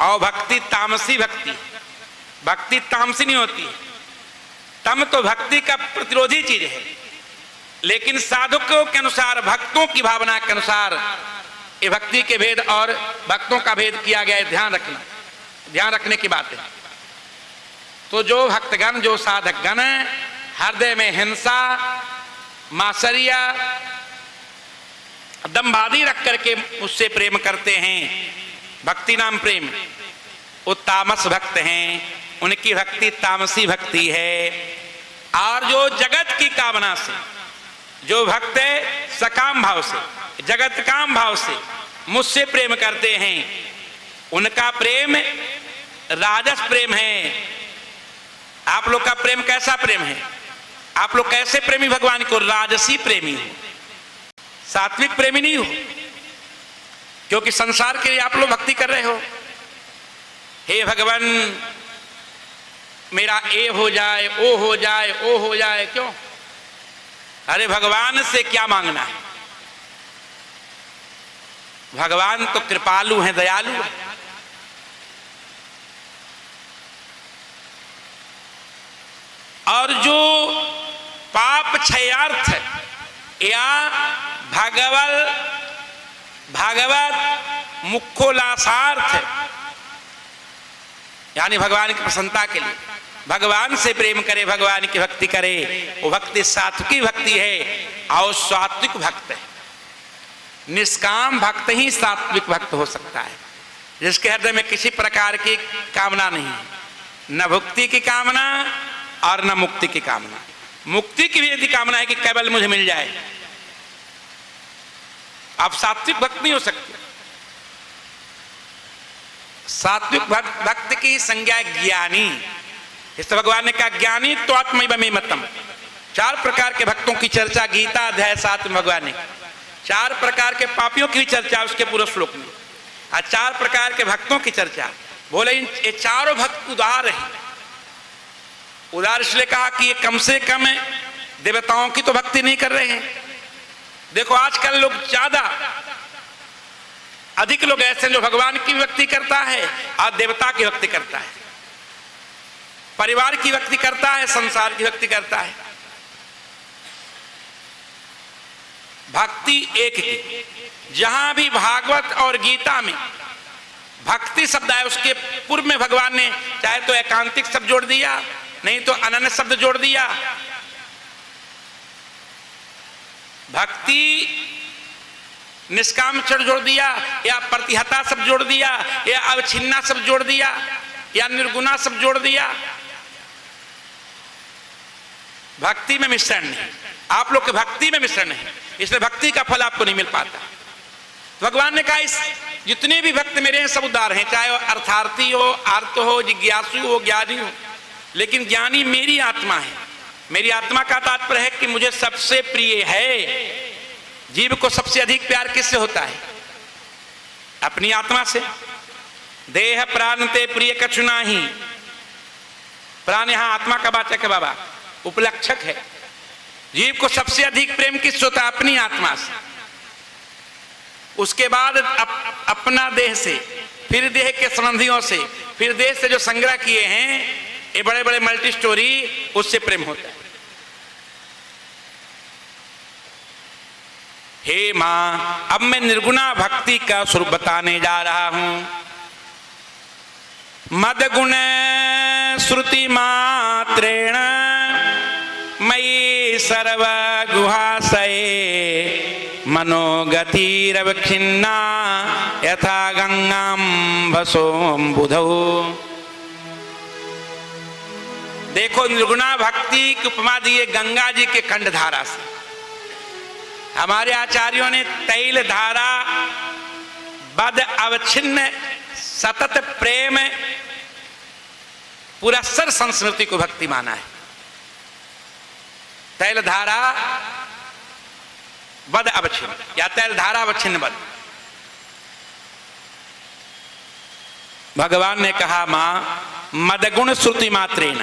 Speaker 1: और भक्ति तामसी भक्ति, भक्ति तामसी नहीं होती। तम तो भक्ति का प्रतिरोधी चीज है, लेकिन साधकों के अनुसार, भक्तों की भावना के अनुसार ये भक्ति के भेद और भक्तों का भेद किया गया है। ध्यान रखना, ध्यान रखने की बात है। तो जो भक्तगण, जो साधकगण हृदय में हिंसा, मात्सर्य, दंभादि रख करके उससे प्रेम करते हैं, भक्ति नाम प्रेम, वो तामस भक्त हैं, उनकी भक्ति तामसी भक्ति है। और जो जगत की कामना से, जो भक्त सकाम भाव से, जगत काम भाव से मुझसे प्रेम करते हैं, उनका प्रेम राजस प्रेम है। आप लोग का प्रेम कैसा प्रेम है? आप लोग कैसे प्रेमी भगवान को? राजसी प्रेमी हो, सात्विक प्रेमी नहीं हो, क्योंकि संसार के लिए आप लोग भक्ति कर रहे हो। हे भगवान मेरा ए हो जाए, ओ हो जाए, ओ हो जाए, क्यों? अरे भगवान से क्या मांगना है? भगवान तो कृपालु हैं, दयालु हैं। और जो पाप क्षयार्थ या भागवत मुखोल्लासार्थ, यानी भगवान की प्रसन्नता के लिए भगवान से प्रेम करे, भगवान की भक्ति करे, वो भक्ति सात्विकी भक्ति है और सात्विक भक्त है। निष्काम भक्त ही सात्विक भक्त हो सकता है, जिसके हृदय में किसी प्रकार की कामना नहीं है, न भक्ति की कामना और न मुक्ति की कामना। मुक्ति की भी यदि कामना है कि केवल मुझे मिल जाए, आप सात्विक भक्त नहीं हो सकते। सात्विक भक्त की संज्ञा ज्ञानी, इसलिए भगवान ने कहा ज्ञानी तो आत्मैव मतम। 4 प्रकार के भक्तों की चर्चा गीता अध्याय 7 में भगवान ने, 4 प्रकार के पापियों की भी चर्चा उसके पूरे श्लोक में, और 4 प्रकार के भक्तों की चर्चा। बोले ये चारों भक्त उदार हैं। उदार इसलिए कहा कि ये कम से कम देवताओं की तो भक्ति नहीं कर रहे हैं। देखो आजकल लोग ज्यादा अधिक लोग ऐसे जो भगवान की भक्ति करता है और देवता की भक्ति करता है, परिवार की भक्ति करता है, संसार की भक्ति करता है। भक्ति एक की, जहां भी भागवत और गीता में भक्ति शब्द है, उसके पूर्व में भगवान ने चाहे तो एकांतिक शब्द जोड़ दिया, नहीं तो अनन्य शब्द जोड़ दिया। भक्ति निष्काम शब्द जोड़ दिया, या प्रतिहता शब्द जोड़ दिया, या अवच्छिन्ना शब्द जोड़ दिया, या निर्गुणा शब्द जोड़ दिया। भक्ति में मिश्रण नहीं, आप लोग के भक्ति में मिश्रण है, इसलिए भक्ति का फल आपको नहीं मिल पाता। भगवान ने कहा इस जितने भी भक्त मेरे हैं सब उदार हैं, चाहे वो अर्थार्थी हो, आर्त हो, जिज्ञासु हो, ज्ञानी हो, लेकिन ज्ञानी मेरी आत्मा है। मेरी आत्मा का तात्पर्य है कि मुझे सबसे प्रिय है। जीव को सबसे अधिक प्यार किससे होता है? अपनी आत्मा से। देह प्राण ते प्रिय कछु नाही। प्राण यहां आत्मा का वाचक है बाबा, उपलक्षक है। जीव को सबसे अधिक प्रेम किससे होता है? अपनी आत्मा से। उसके बाद अपना देह से, फिर देह के संबंधियों से, फिर देह से जो संग्रह किए हैं ये बड़े बड़े मल्टी स्टोरी, उससे प्रेम होता है। हे मां, अब मैं निर्गुणा भक्ति का स्वरूप बताने जा रहा हूं। मद गुण श्रुति मात्रेण मयि सर्व गुहाशये मनोगतिरवक्षिन्ना यथा गंगाम भसोम बुधौ। देखो निर्गुणा भक्ति की उपमा दी है गंगा जी के खंडधारा से। हमारे आचार्यों ने तैल धारा, बद अवच्छिन्न सतत प्रेम, पूरा सर संस्कृति को भक्ति माना है। तैल धारा बद अवच्छिन्न या तैल धारा अवच्छिन्न बद। भगवान ने कहा मां मदगुण श्रुति मात्रेन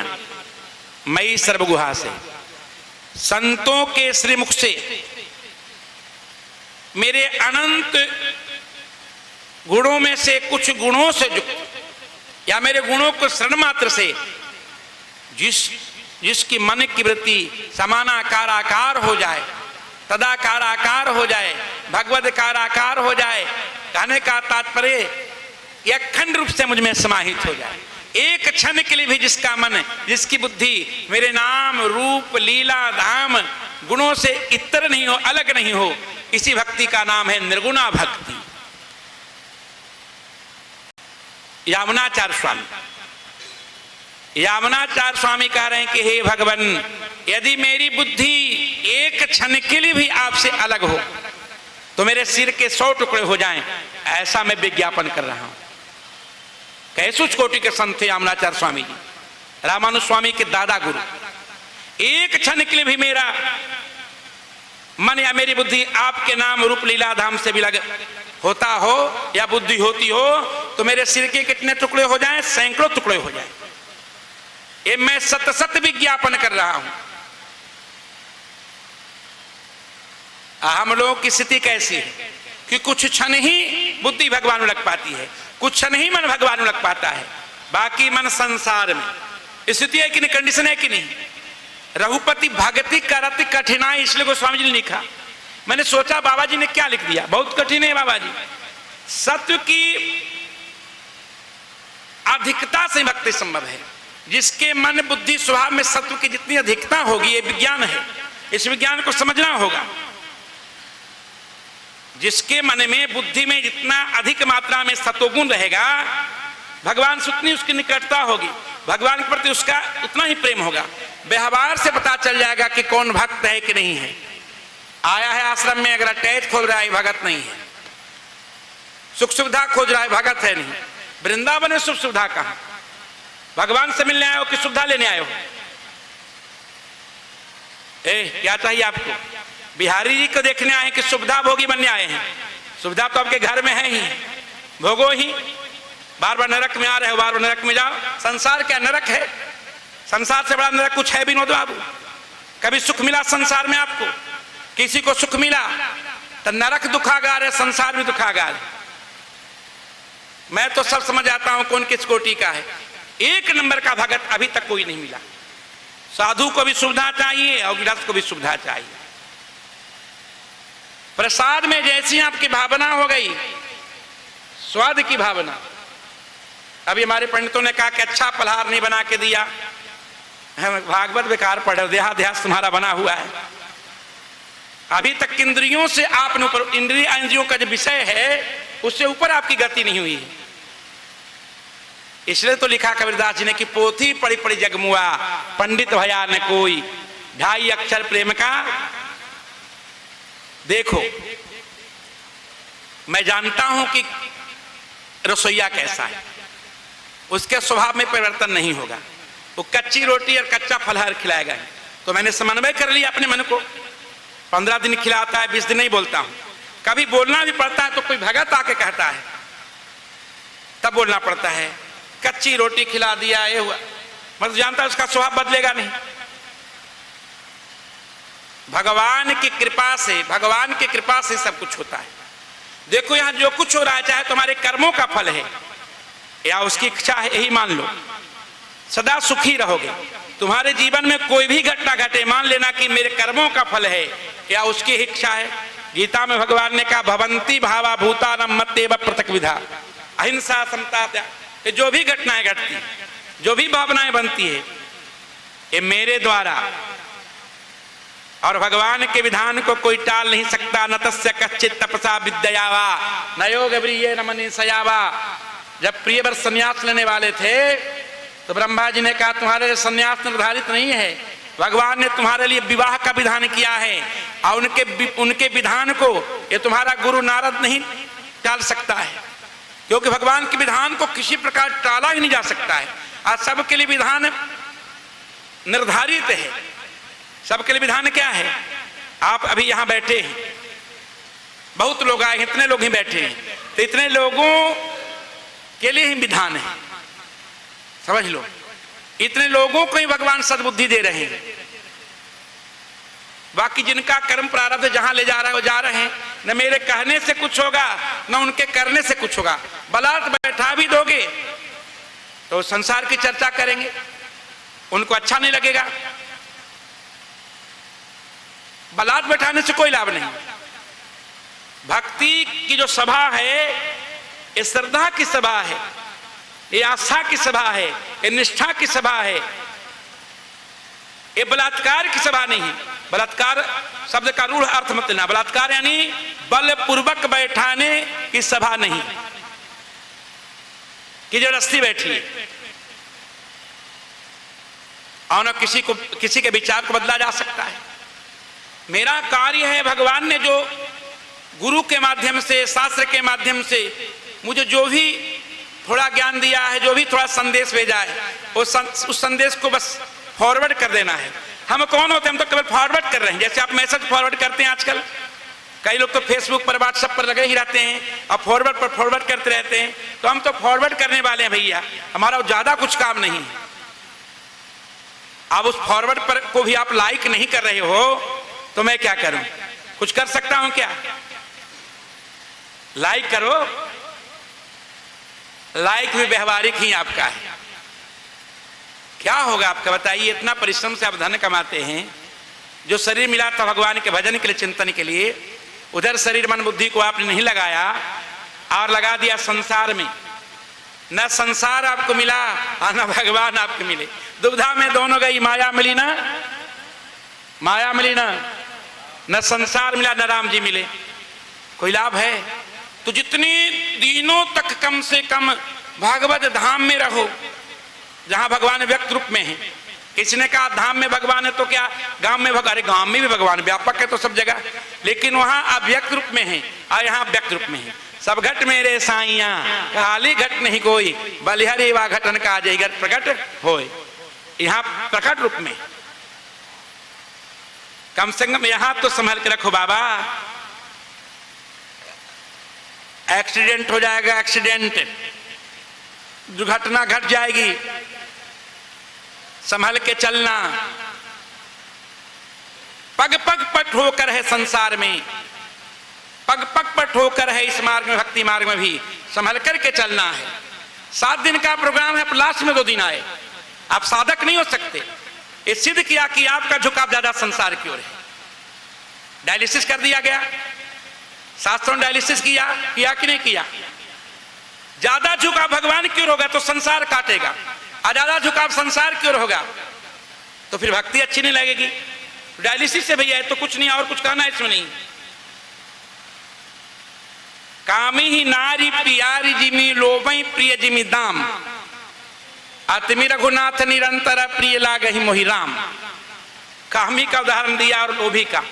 Speaker 1: मई सर्वगुहा से, संतों के श्रीमुख से मेरे अनंत गुणों में से कुछ गुणों से युक्त या मेरे गुणों को शरण मात्र से जिसकी मन की वृत्ति समानाकार आकार हो जाए, तदाकार आकार हो जाए, भगवदकार आकार हो जाए, कहने का तात्पर्य यह अखंड रूप से मुझ में समाहित हो जाए। एक क्षण के लिए भी जिसका मन, जिसकी बुद्धि मेरे नाम रूप लीला धाम गुणों से इतर नहीं हो, अलग नहीं हो, इसी भक्ति का नाम है निर्गुणा भक्ति। यामुनाचार्य स्वामी कह रहे हैं कि हे भगवान, यदि मेरी बुद्धि एक क्षण के लिए भी आपसे अलग हो तो मेरे सिर के 100 टुकड़े हो जाएं, ऐसा मैं विज्ञापन कर रहा हूं। कैसे उच्च कोटि के संत थे यामुनाचार्य स्वामी जी, रामानुज स्वामी के दादा गुरु। एक क्षण के लिए भी मेरा मन या मेरी बुद्धि आपके नाम रूप लीला धाम से भी लग होता हो या बुद्धि होती हो तो मेरे सिर के कितने टुकड़े हो जाएं? सैकड़ों टुकड़े हो जाएं। ये मैं सत सत विज्ञापन कर रहा हूं। हम लोगों की स्थिति कैसी है कि कुछ क्षण ही बुद्धि भगवान में लग पाती है, कुछ क्षण ही मन भगवान में लग पाता है, बाकी मन संसार में। स्थिति है कि नहीं, कंडीशन है कि नहीं? रघुपति भगति करत कठिनाई, इसलिए गोस्वामी जी ने लिखा। मैंने सोचा बाबा जी ने क्या लिख दिया, बहुत कठिन है बाबा जी। सत्व की अधिकता से भक्ति संभव है। जिसके मन बुद्धि स्वभाव में सत्व की जितनी अधिकता होगी, ये विज्ञान है, इस विज्ञान को समझना होगा। जिसके मन में बुद्धि में जितना अधिक मात्रा में सत्वगुण रहेगा, भगवान से उतनी उसकी निकटता होगी, भगवान के प्रति उसका उतना ही प्रेम होगा। व्यवहार से पता चल जाएगा कि कौन भक्त है कि नहीं है। आया है आश्रम में, अगर अटैच खोल रहा है, भगत नहीं है। सुख सुविधा खोज रहा है, भगत है नहीं। वृंदावन में सुख सुविधा कहां? भगवान से मिलने आए हो कि सुविधा लेने आए हो? क्या चाहिए आपको? बिहारी जी को देखने आए हैं कि सुविधा भोगी बनने आए हैं? सुविधा तो आपके घर में है ही, भोगो ही। बार बार नरक में आ रहे हो, बार बार नरक में जाओ। संसार क्या नरक है? संसार से बड़ा नरक कुछ है भी नहीं। बाबू, कभी सुख मिला संसार में आपको? किसी को सुख मिला तो नरक दुखागार है, संसार भी दुखागार है। मैं तो सब समझ आता हूं कौन किस कोटि का है। एक नंबर का भगत अभी तक कोई नहीं मिला। साधु को भी सुविधा चाहिए और गृहस्थ को भी सुविधा चाहिए। प्रसाद में जैसी आपकी भावना हो गई, स्वाद की भावना। अभी हमारे पंडितों ने कहा कि अच्छा पलहार नहीं बना के दिया, भागवत बेकार पढ़ो, देहाध्यास तुम्हारा बना हुआ है। अभी तक इंद्रियों से आपने ऊपर, इंद्रियों का जो विषय है उससे ऊपर आपकी गति नहीं हुई। इसलिए तो लिखा कबीरदास जी ने कि पोथी पढ़ी पढ़ी जगमुआ, पंडित भया न कोई, 2.5 अक्षर प्रेम का। देखो, मैं जानता हूं कि रसोईया कैसा है, उसके स्वभाव में परिवर्तन नहीं होगा। वो कच्ची रोटी और कच्चा फलहार खिलाएगा। तो मैंने समन्वय कर लिया अपने मन को। 15 दिन खिलाता है, 20 दिन नहीं बोलता हूं। कभी बोलना भी पड़ता है तो कोई भगत आके कहता है तब बोलना पड़ता है। कच्ची रोटी खिला दिया, ये हुआ, मतलब जानता है उसका स्वभाव बदलेगा नहीं। भगवान की कृपा से, भगवान की कृपा से सब कुछ होता है। देखो यहां जो कुछ हो रहा है, चाहे तुम्हारे कर्मों का फल है या उसकी इच्छा है, यही मान लो, सदा सुखी रहोगे। तुम्हारे जीवन में कोई भी घटना घटे, मान लेना कि मेरे कर्मों का फल है या उसकी इच्छा है। गीता में भगवान ने कहा भवंती भावा भूतानां मत्तेव पृथक विधा, अहिंसा समता त्याग। जो भी घटनाएं घटती, जो भी भावनाएं बनती है, ये मेरे द्वारा और भगवान के विधान को कोई टाल नहीं सकता। न तस्य कच्चित तपसा विद्यावा न योग प्रिय न मनी सयावा। जब प्रियवर संन्यास लेने वाले थे तो ब्रह्मा जी ने कहा तुम्हारे लिए संन्यास निर्धारित नहीं है, भगवान ने तुम्हारे लिए विवाह का विधान किया है और उनके विधान को ये तुम्हारा गुरु नारद नहीं टाल सकता है, क्योंकि भगवान के विधान को किसी प्रकार टाला ही नहीं जा सकता है। आज सबके लिए विधान निर्धारित है। सबके लिए विधान क्या है? आप अभी यहां बैठे हैं, बहुत लोग आए, इतने लोग ही बैठे हैं, तो इतने लोगों के लिए ही विधान है, समझ लो। इतने लोगों को ही भगवान सद्बुद्धि दे रहे हैं। बाकी जिनका कर्म प्रारब्ध जहां ले जा रहा है वो जा रहे हैं। न मेरे कहने से कुछ होगा न उनके करने से कुछ होगा। बलात् बैठा भी दोगे तो संसार की चर्चा करेंगे, उनको अच्छा नहीं लगेगा। बलात् बैठाने से कोई लाभ नहीं। भक्ति की जो सभा है ये श्रद्धा की सभा है, ये आस्था की सभा है, ये निष्ठा की सभा है, ये बलात्कार की सभा नहीं है। बलात्कार शब्द का रूढ़ अर्थ मत लेना। बलात्कार यानी बलपूर्वक बैठाने की सभा नहीं कि जबरदस्ती बैठी और न किसी के विचार को बदला जा सकता है। मेरा कार्य है, भगवान ने जो गुरु के माध्यम से, शास्त्र के माध्यम से मुझे जो भी थोड़ा ज्ञान दिया है, जो भी थोड़ा संदेश भेजा है, उस संदेश को बस फॉरवर्ड कर देना है। हम कौन होते हैं? हम तो केवल फॉरवर्ड कर रहे हैं। जैसे आप मैसेज फॉरवर्ड करते हैं आजकल, कई लोग तो फेसबुक पर, व्हाट्सएप पर लगे ही रहते हैं और फॉरवर्ड पर फॉरवर्ड करते रहते हैं। तो हम तो फॉरवर्ड करने वाले हैं भैया, हमारा ज्यादा कुछ काम नहीं है। अब उस फॉरवर्ड पर को भी आप लाइक नहीं कर रहे हो तो मैं क्या करूं? कुछ कर सकता हूं क्या? लाइक करो। लाइक भी व्यवहारिक ही आपका है। क्या होगा आपका बताइए? इतना परिश्रम से आप धन कमाते हैं, जो शरीर मिला था भगवान के भजन के लिए, चिंतन के लिए, उधर शरीर मन बुद्धि को आपने नहीं लगाया और लगा दिया संसार में। न संसार आपको मिला और न भगवान आपको मिले, दुविधा में दोनों गई। माया मिली ना, माया मिली ना, न संसार मिला न राम जी मिले, कोई लाभ है? तो जितने दिनों तक कम से कम भागवत धाम में रहो जहां भगवान व्यक्त रूप में है। किसी ने कहा धाम में भगवान है तो क्या गांव में भगवान? अरे गांव में भी भगवान व्यापक है तो सब जगह, लेकिन वहां अव्यक्त रूप में है और यहाँ व्यक्त रूप में है। सब घट मेरे साइया खाली घट नहीं कोई, बलिहरी वा घटन का जय घट प्रकट होए। यहाँ प्रकट रूप में, कम से कम यहाँ तो संभल के रखो बाबा। एक्सीडेंट हो जाएगा, एक्सीडेंट, दुर्घटना घट जाएगी, संभल के चलना। पग पग पर ठोकर है संसार में, पग पग पर ठोकर है इस मार्ग में, भक्ति मार्ग में भी संभल करके चलना है। 7 दिन का प्रोग्राम है, लास्ट में 2 दिन आए। आप साधक नहीं हो सकते। ये सिद्ध किया कि आपका झुकाव ज्यादा संसार की ओर है। डायलिसिस कर दिया गया, शास्त्रों ने डायलिसिस किया कि नहीं किया? ज्यादा झुकाव भगवान की ओर होगा तो संसार काटेगा, और ज्यादा झुकाव संसार की ओर होगा तो फिर भक्ति अच्छी नहीं लगेगी। डायलिसिस से भैया है तो कुछ नहीं, और कुछ कहना इसमें नहीं। कामी ही नारी प्यारी जिमी लोभई प्रिय जिमी दाम, अतमी रघुनाथ निरंतर प्रिय लागहि मोहि राम। कामी का उदाहरण दिया और लोभी का,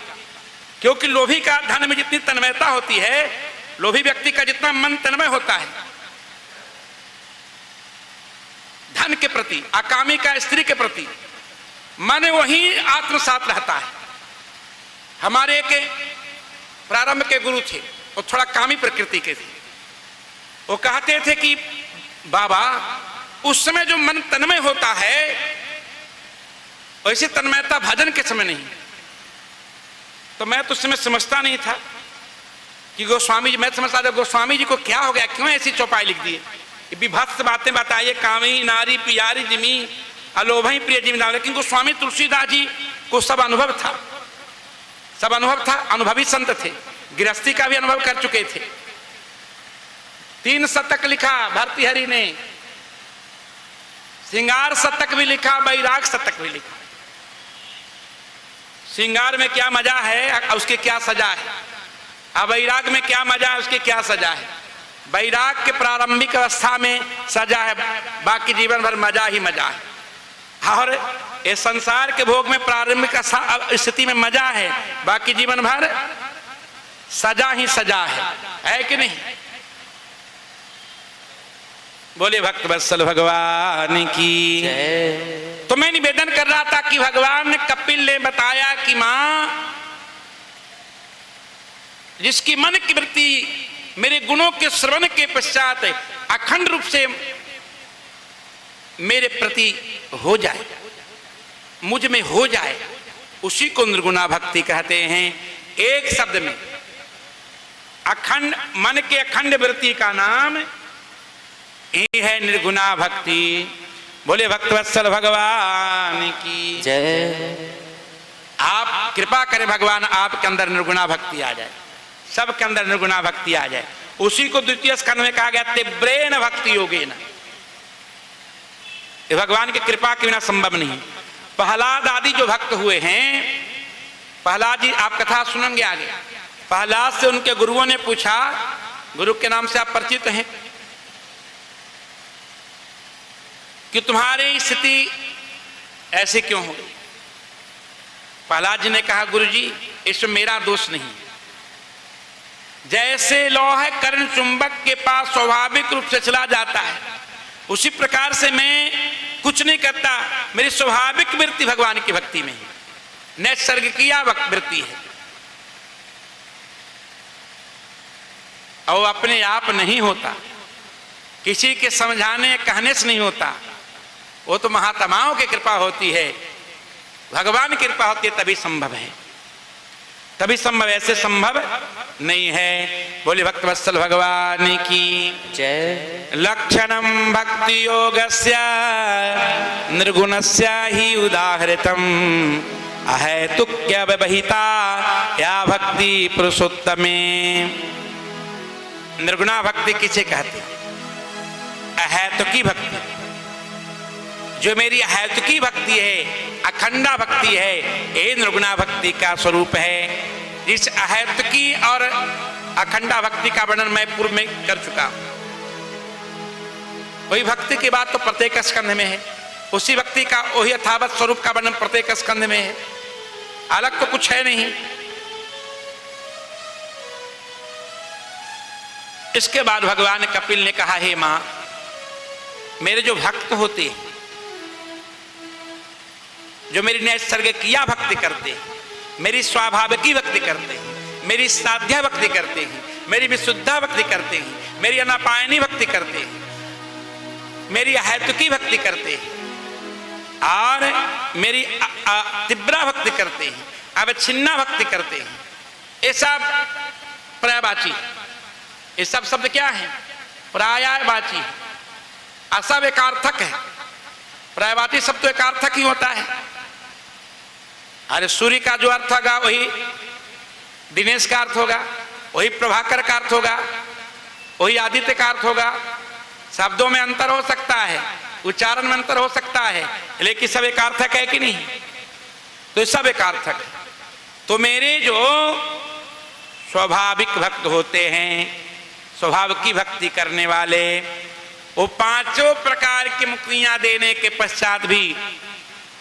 Speaker 1: क्योंकि लोभी का धन में जितनी तन्मयता होती है, लोभी व्यक्ति का जितना मन तन्मय होता है धन के प्रति, अकामी का स्त्री के प्रति, मन वही आत्मसात रहता है। हमारे एक प्रारंभ के गुरु थे, वो थोड़ा कामी प्रकृति के थे। वो कहते थे कि बाबा उस समय जो मन तन्मय होता है वैसे तन्मयता भजन के समय नहीं। तो मैं तो उस समय समझता नहीं था कि गोस्वामी जी, मैं समझता था गोस्वामी जी को क्या हो गया, क्यों ऐसी चौपाई लिख दी है, विभत्स बातें बताइए, कामी नारी प्यारी जिमी अलोभई प्रिय जिमी नाम। लेकिन गोस्वामी तुलसीदास जी को सब अनुभव था, सब अनुभव था, अनुभवी संत थे, गृहस्थी का भी अनुभव कर चुके थे। 3 शतक लिखा भर्तृहरि ने, श्रृंगार शतक भी लिखा, वैराग शतक भी लिखा। श्रृंगार में क्या मजा है, उसकी क्या सजा है। अवैराग में क्या मजा है, उसकी क्या सजा है। वैराग के प्रारंभिक अवस्था में सजा है, बाकी जीवन भर मजा ही मजा है। और इस संसार के भोग में प्रारंभिक स्थिति में मजा है, बाकी जीवन भर सजा ही सजा है कि नहीं। बोले भक्त वत्सल भगवान की। तो मैं निवेदन कर रहा था कि भगवान कपिल ने बताया कि मां, जिसकी मन की वृत्ति मेरे गुणों के श्रवण के पश्चात अखंड रूप से मेरे प्रति हो जाए, मुझ में हो जाए, उसी को निर्गुणा भक्ति कहते हैं। एक शब्द में अखंड मन के अखंड वृत्ति का नाम ये है निर्गुणा भक्ति। बोले भक्तवत्सल भगवान की
Speaker 2: जय।
Speaker 1: आप कृपा करें भगवान, आपके अंदर निर्गुणा भक्ति आ जाए, सबके अंदर निर्गुणा भक्ति आ जाए। उसी को द्वितीय स्कंध में कहा गया तीव्रेण भक्ति योगेन। ये भगवान की कृपा के बिना संभव नहीं। प्रहलाद आदि जो भक्त हुए हैं, प्रहलाद जी आप कथा सुनेंगे आगे। प्रहलाद से उनके गुरुओं ने पूछा, गुरु के नाम से आप परिचित हैं, कि तुम्हारी स्थिति ऐसे क्यों हो गई। प्रहलाद जी ने कहा, गुरु जी इसमें मेरा दोष नहीं। जैसे लौह कर्ण चुंबक के पास स्वाभाविक रूप से चला जाता है, उसी प्रकार से मैं कुछ नहीं करता, मेरी स्वाभाविक वृत्ति भगवान की भक्ति में है, नैसर्गिक वृत्ति है, और वो अपने आप नहीं होता, किसी के समझाने कहने से नहीं होता। वो तो महात्माओं की कृपा होती है, भगवान की कृपा होती है, तभी संभव है, तभी संभव, ऐसे संभव नहीं है। बोले भक्तवत्सल भगवान की
Speaker 2: जय।
Speaker 1: लक्षणम भक्ति योगस्य निर्गुणस्य ही उदाहृतम अहेतुक्य व्यवहिता या भक्ति पुरुषोत्तमे। निर्गुणा भक्ति किसे कहते हैं? अहेतुकी भक्ति। जो मेरी अहेतुकी भक्ति है, अखंडा भक्ति है, ये निर्गुणा भक्ति का स्वरूप है। इस अहेतुकी और अखंडा भक्ति का वर्णन मैं पूर्व में कर चुका हूं। वही भक्ति की बात तो प्रत्येक स्कंध में है, उसी भक्ति का वही यथावत स्वरूप का वर्णन प्रत्येक स्कंध में है, अलग तो कुछ है नहीं। इसके बाद भगवान कपिल ने कहा, हे मां, मेरे जो भक्त होते हैं, जो मेरी नैसर्गिकिया भक्ति करते हैं, मेरी स्वाभाविकी भक्ति करते हैं, मेरी साध्या भक्ति करते हैं, मेरी विशुद्धा भक्ति करते हैं, मेरी अनापायनी भक्ति करते हैं, मेरी अहेतुकी भक्ति करते हैं, और मेरी तीव्रा भक्ति करते हैं, अवच्छिन्ना भक्ति करते हैं। ये सब पर्यायवाची, ये सब शब्द क्या है? पर्यायवाची। असब एकार्थक है, पर्यायवाची शब्द तो एकार्थक ही होता है। अरे सूर्य का जो अर्थ होगा वही दिनेश का अर्थ होगा, वही प्रभाकर का अर्थ होगा, वही आदित्य का अर्थ होगा। शब्दों में अंतर हो सकता है, उच्चारण में अंतर हो सकता है, लेकिन सब एकार्थक है कि नहीं? तो सब एकार्थक है। तो मेरे जो स्वाभाविक भक्त होते हैं, स्वभाव की भक्ति करने वाले, वो पांचों प्रकार की मुक्तियां देने के पश्चात भी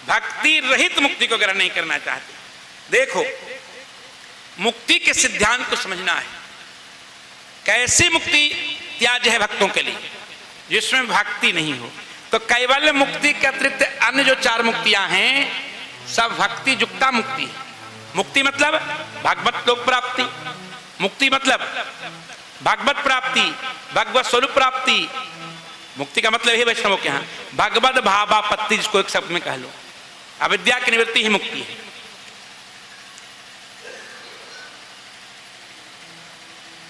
Speaker 1: भक्ति रहित मुक्ति को ग्रहण नहीं करना चाहते। देखो, मुक्ति के सिद्धांत को समझना है। कैसी मुक्ति त्याज्य है भक्तों के लिए? जिसमें भक्ति नहीं हो। तो कैवल्य मुक्ति के अतिरिक्त अन्य जो चार मुक्तियां हैं, सब भक्ति युक्ता मुक्ति है। मुक्ति मतलब भगवत लोक प्राप्ति, मुक्ति मतलब भगवत प्राप्ति, भगवत स्वरूप प्राप्ति। मुक्ति का मतलब है वैष्णवों के यहाँ भगवत भावापत्ति, जिसको एक शब्द में कह लो, अविद्या की निवृत्ति ही मुक्ति है।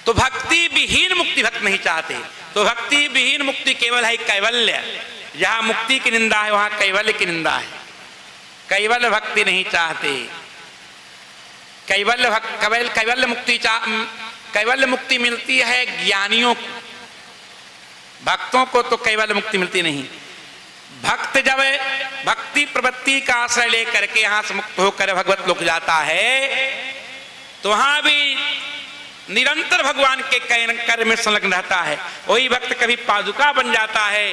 Speaker 1: तो भक्ति विहीन मुक्ति भक्त नहीं चाहते। तो भक्ति विहीन मुक्ति केवल है कैवल्य। जहां मुक्ति की निंदा है, वहां कैवल्य की निंदा है। कैवल्य भक्ति नहीं चाहते। कैवल्य मुक्ति मिलती है ज्ञानियों को, भक्तों को तो कैवल्य मुक्ति मिलती नहीं। भक्त जब भक्ति प्रवृत्ति का आश्रय लेकर के यहां से मुक्त होकर भगवत लोक जाता है तो वहां भी निरंतर भगवान के कार्य में संलग्न रहता है। वही भक्त कभी पादुका बन जाता है,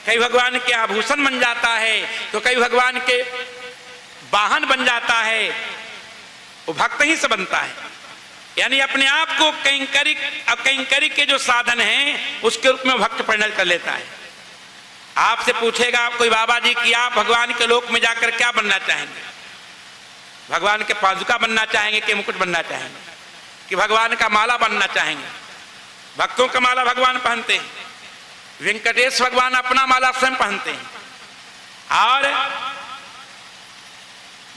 Speaker 1: कभी भगवान के आभूषण बन जाता है, तो कभी भगवान के वाहन बन जाता है। वो भक्त ही से बनता है, यानी अपने आप को कैंकरी के जो साधन हैं उसके रूप में भक्त परिणत कर लेता है। आपसे पूछेगा कोई बाबा जी कि आप भगवान के लोक में जाकर क्या बनना चाहेंगे, भगवान के पादुका बनना चाहेंगे कि मुकुट बनना चाहेंगे, कि भगवान का माला बनना चाहेंगे। भक्तों का माला भगवान पहनते हैं, वेंकटेश भगवान अपना माला स्वयं पहनते हैं, और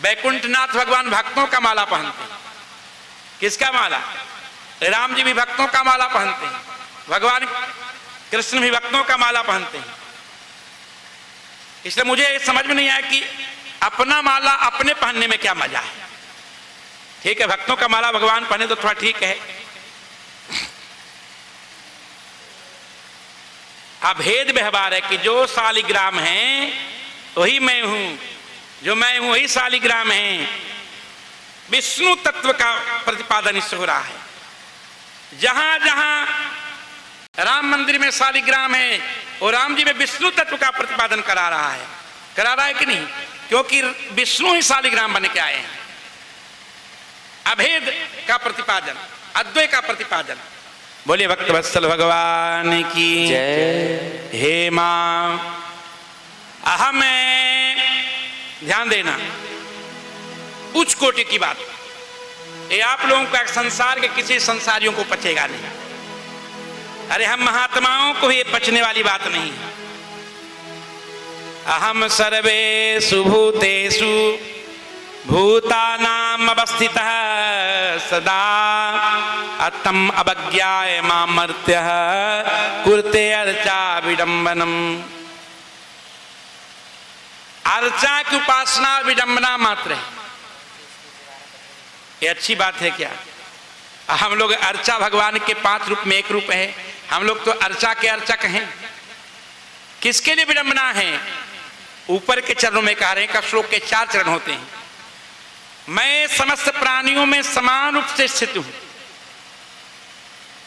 Speaker 1: बैकुंठनाथ भगवान भक्तों का माला पहनते हैं। किसका माला? राम जी भी भक्तों का माला पहनते हैं, भगवान कृष्ण भी भक्तों का माला पहनते हैं। इसलिए मुझे समझ में नहीं आया कि अपना माला अपने पहनने में क्या मजा है। ठीक है, भक्तों का माला भगवान पहने तो थोड़ा ठीक है। अभेद व्यवहार है कि जो शालिग्राम है वही मैं हूं, जो मैं हूं वही शालिग्राम है। विष्णु तत्व का प्रतिपादन इससे हो रहा है। जहां जहां राम मंदिर में शालिग्राम है और राम जी में विष्णु तत्व का प्रतिपादन करा रहा है कि नहीं? क्योंकि विष्णु ही शालिग्राम बन के आए हैं। अभेद का प्रतिपादन, अद्वय का प्रतिपादन। बोलिए भक्त वत्सल भगवान की
Speaker 2: जय।
Speaker 1: हे मां अहम, ध्यान देना, उच्च कोटि की बात। ये आप लोगों का संसार के किसी संसारियों को पचेगा नहीं। अरे हम महात्माओं को ये पचने वाली बात नहीं है। अहम सर्वेषु भूतेषु भूतानाम अवस्थितः सदा अतम अवज्ञाय मामर्त्यः कुरुते अर्चा विडंबनम। अर्चा की उपासना विडंबना मात्र है। ये अच्छी बात है क्या? हम लोग अर्चा भगवान के 5 रूप में एक रूप है, हम लोग तो अर्चा के अर्चक हैं। किसके लिए विडंबना है? ऊपर के चरणों में कह रहे हैं, का श्लोक के 4 चरण होते हैं। मैं समस्त प्राणियों में समान रूप से स्थित हूं।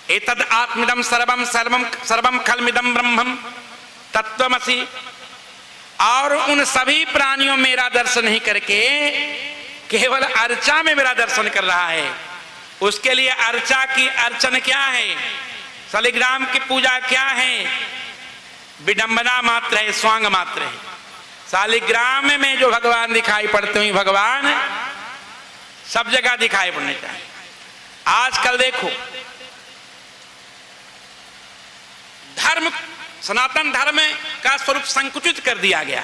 Speaker 1: एतद आत्मिदम सर्वम सर्वम सर्वम खलमिदम ब्रह्मम तत्वमसि। और उन सभी प्राणियों में मेरा दर्शन नहीं करके केवल अर्चा में मेरा दर्शन कर रहा है। उसके लिए अर्चा की अर्चन क्या है, शालिग्राम की पूजा क्या है? विडंबना मात्र है, स्वांग मात्र है। शालिग्राम में जो भगवान दिखाई पड़ते हैं भगवान सब जगह दिखाई पड़ने चाहिए। आजकल देखो धर्म, सनातन धर्म का स्वरूप संकुचित कर दिया गया।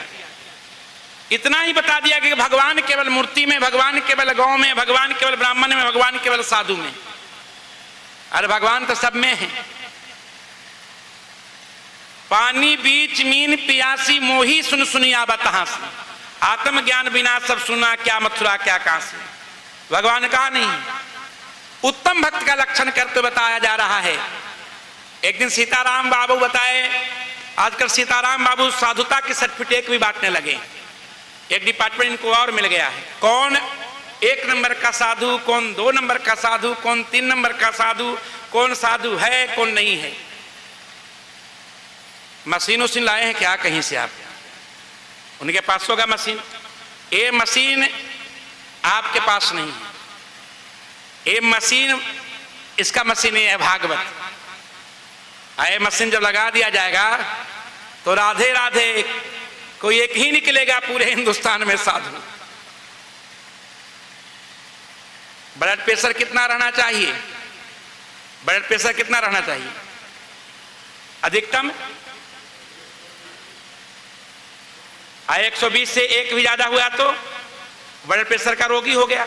Speaker 1: इतना ही बता दिया कि भगवान केवल मूर्ति में, भगवान केवल गौ में, भगवान केवल ब्राह्मण में, भगवान केवल साधु में। अरे भगवान तो सब में है। पानी बीच मीन पियासी मोही सुन सुनिया बतासी। आत्मज्ञान बिना सब सुना क्या मथुरा क्या काशी। भगवान कहा नहीं, उत्तम भक्त का लक्षण करते बताया जा रहा है। एक दिन सीताराम बाबू बताए, आजकल सीताराम बाबू साधुता की सर्टिफिकेट भी बांटने लगे। एक डिपार्टमेंट इनको और मिल गया है, कौन 1 नंबर का साधु, कौन 2 नंबर का साधु, कौन 3 नंबर का साधु, कौन साधु है कौन नहीं है। मशीन उसीन लाए हैं क्या कहीं से आप? उनके पास होगा मशीन। ये मशीन आपके पास नहीं है। ये मशीन, इसका मशीन है भागवत। ये मशीन जब लगा दिया जाएगा तो राधे राधे कोई एक ही निकलेगा पूरे हिंदुस्तान में साधु। ब्लड प्रेशर कितना रहना चाहिए? ब्लड प्रेशर कितना रहना चाहिए? अधिकतम 120 से 1 भी ज्यादा हुआ तो ब्लड प्रेशर का रोगी हो गया।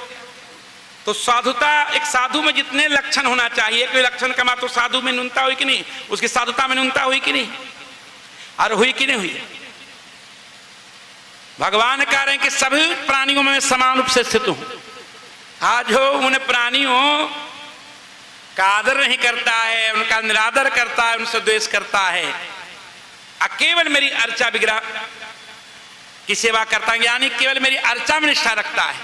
Speaker 1: तो साधुता, एक साधु में जितने लक्षण होना चाहिए, कोई लक्षण कमा तो साधु में न्यूनता हुई कि नहीं? उसकी साधुता में न्यूनता हुई कि नहीं? और हुई कि नहीं हुई? भगवान कह रहे हैं कि सभी प्राणियों में समान रूप से स्थित हूं। आज हो उन प्राणियों का आदर नहीं करता है, उनका निरादर करता है, उनसे द्वेष करता है, केवल मेरी अर्चा विग्रह की सेवा करता है। यानी केवल मेरी अर्चा में निष्ठा रखता है,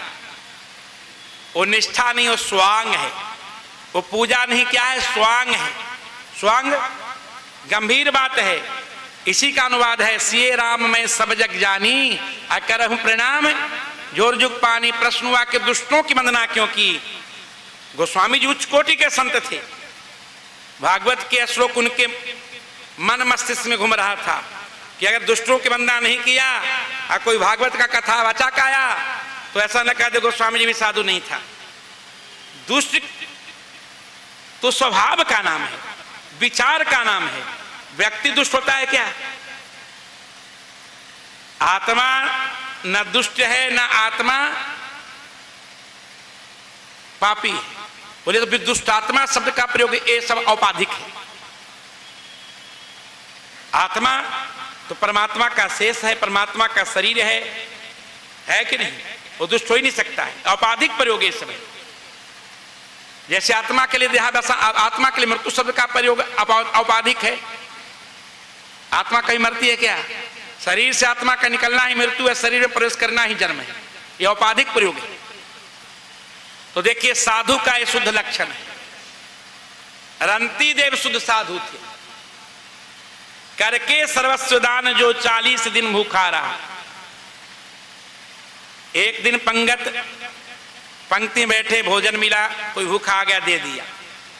Speaker 1: वो निष्ठा नहीं, वो स्वांग है, वो पूजा नहीं, क्या है, स्वांग है। स्वांग गंभीर बात है। इसी का अनुवाद है, सिए राम मैं सब जग जानी, करहूं प्रणाम जोर जुग पानी। प्रश्न हुआ कि दुष्टों की वंदना क्यों की। गोस्वामी जी उच्च कोटि के संत थे, भागवत के श्लोक उनके मन मस्तिष्क में घूम रहा था कि अगर दुष्टों की वंदना नहीं किया और कोई भागवत का कथा वाचक आया तो ऐसा न कह दे गोस्वामी जी भी साधु नहीं था। दुष्ट तो स्वभाव का नाम है, विचार का नाम है। व्यक्ति दुष्ट होता है क्या? आत्मा न दुष्ट है, न आत्मा पापी है। बोले तो दुष्ट आत्मा शब्द का प्रयोग ये सब औपाधिक है। आत्मा तो परमात्मा का शेष है, परमात्मा का शरीर है कि नहीं? वो दुष्ट हो ही नहीं सकता है, औपाधिक प्रयोग ये सब है। जैसे आत्मा के लिए देहादशा, आत्मा के लिए मृत्यु शब्द का प्रयोग औपाधिक है। आत्मा कहीं मरती है क्या? शरीर से आत्मा का निकलना ही मृत्यु है, शरीर में प्रवेश करना ही जन्म है, ये औपाधिक प्रयोग है। तो देखिए साधु का ये शुद्ध लक्षण है। रंती देव शुद्ध साधु थे, करके सर्वस्व दान जो 40 दिन भूखा रहा। एक दिन पंक्ति में बैठे, भोजन मिला, कोई भूखा आ गया दे दिया,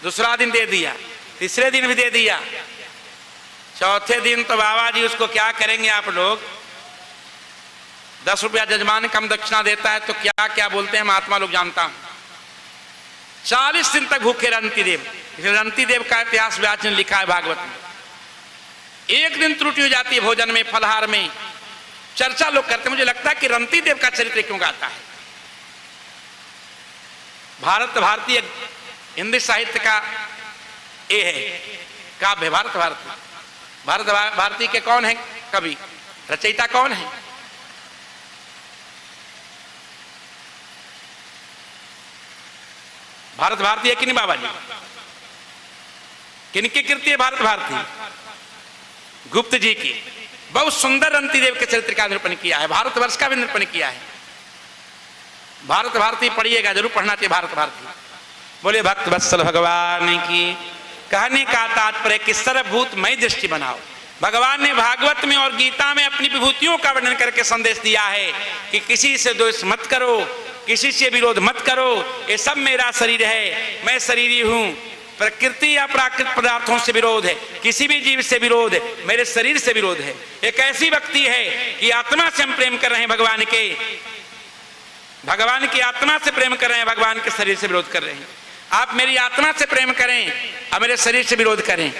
Speaker 1: दूसरा दिन दे दिया, तीसरे दिन भी दे दिया, चौथे दिन तो बाबा जी उसको क्या करेंगे आप लोग, 10 रुपया जजमान कम दक्षिणा देता है तो क्या क्या बोलते हैं महात्मा लोग जानता हूं। 40 दिन तक भूखे रंती देव। रंती देव का इतिहास व्यास ने लिखा है भागवत में। एक दिन त्रुटि हो जाती है भोजन में, फलहार में, चर्चा लोग करते। मुझे लगता है कि रंती देव का चरित्र क्यों गाता है। भारतीय हिंदी साहित्य का ये है काव्य भारत भारती के कौन है कवि, रचयिता कौन है? भारत भारती है कि नहीं बाबा जी? किनकी कृति है भारत भारती? गुप्त जी की। बहुत सुंदर रंती देव के चरित्र का निरूपण किया है, भारतवर्ष का भी निरूपण किया है। भारत भारती पढ़िएगा, जरूर पढ़ना चाहिए भारत भारती। बोले भक्त वत्सल भगवान की। कहने का तात्पर्य कि सर्वभूतमय दृष्टि बनाओ। भगवान ने भागवत में और गीता में अपनी विभूतियों का वर्णन करके संदेश दिया है कि किसी से द्वेष मत करो, किसी से विरोध मत करो, ये सब मेरा शरीर है, मैं शरीरी हूं। प्रकृति या प्राकृतिक पदार्थों से विरोध है, किसी भी जीव से विरोध है, मेरे शरीर से विरोध है। एक ऐसी व्यक्ति है कि आत्मा से हम प्रेम कर रहे हैं, भगवान की आत्मा से प्रेम कर रहे हैं, भगवान के शरीर से विरोध कर रहे हैं। आप मेरी आत्मा से प्रेम करें और मेरे शरीर से विरोध करें,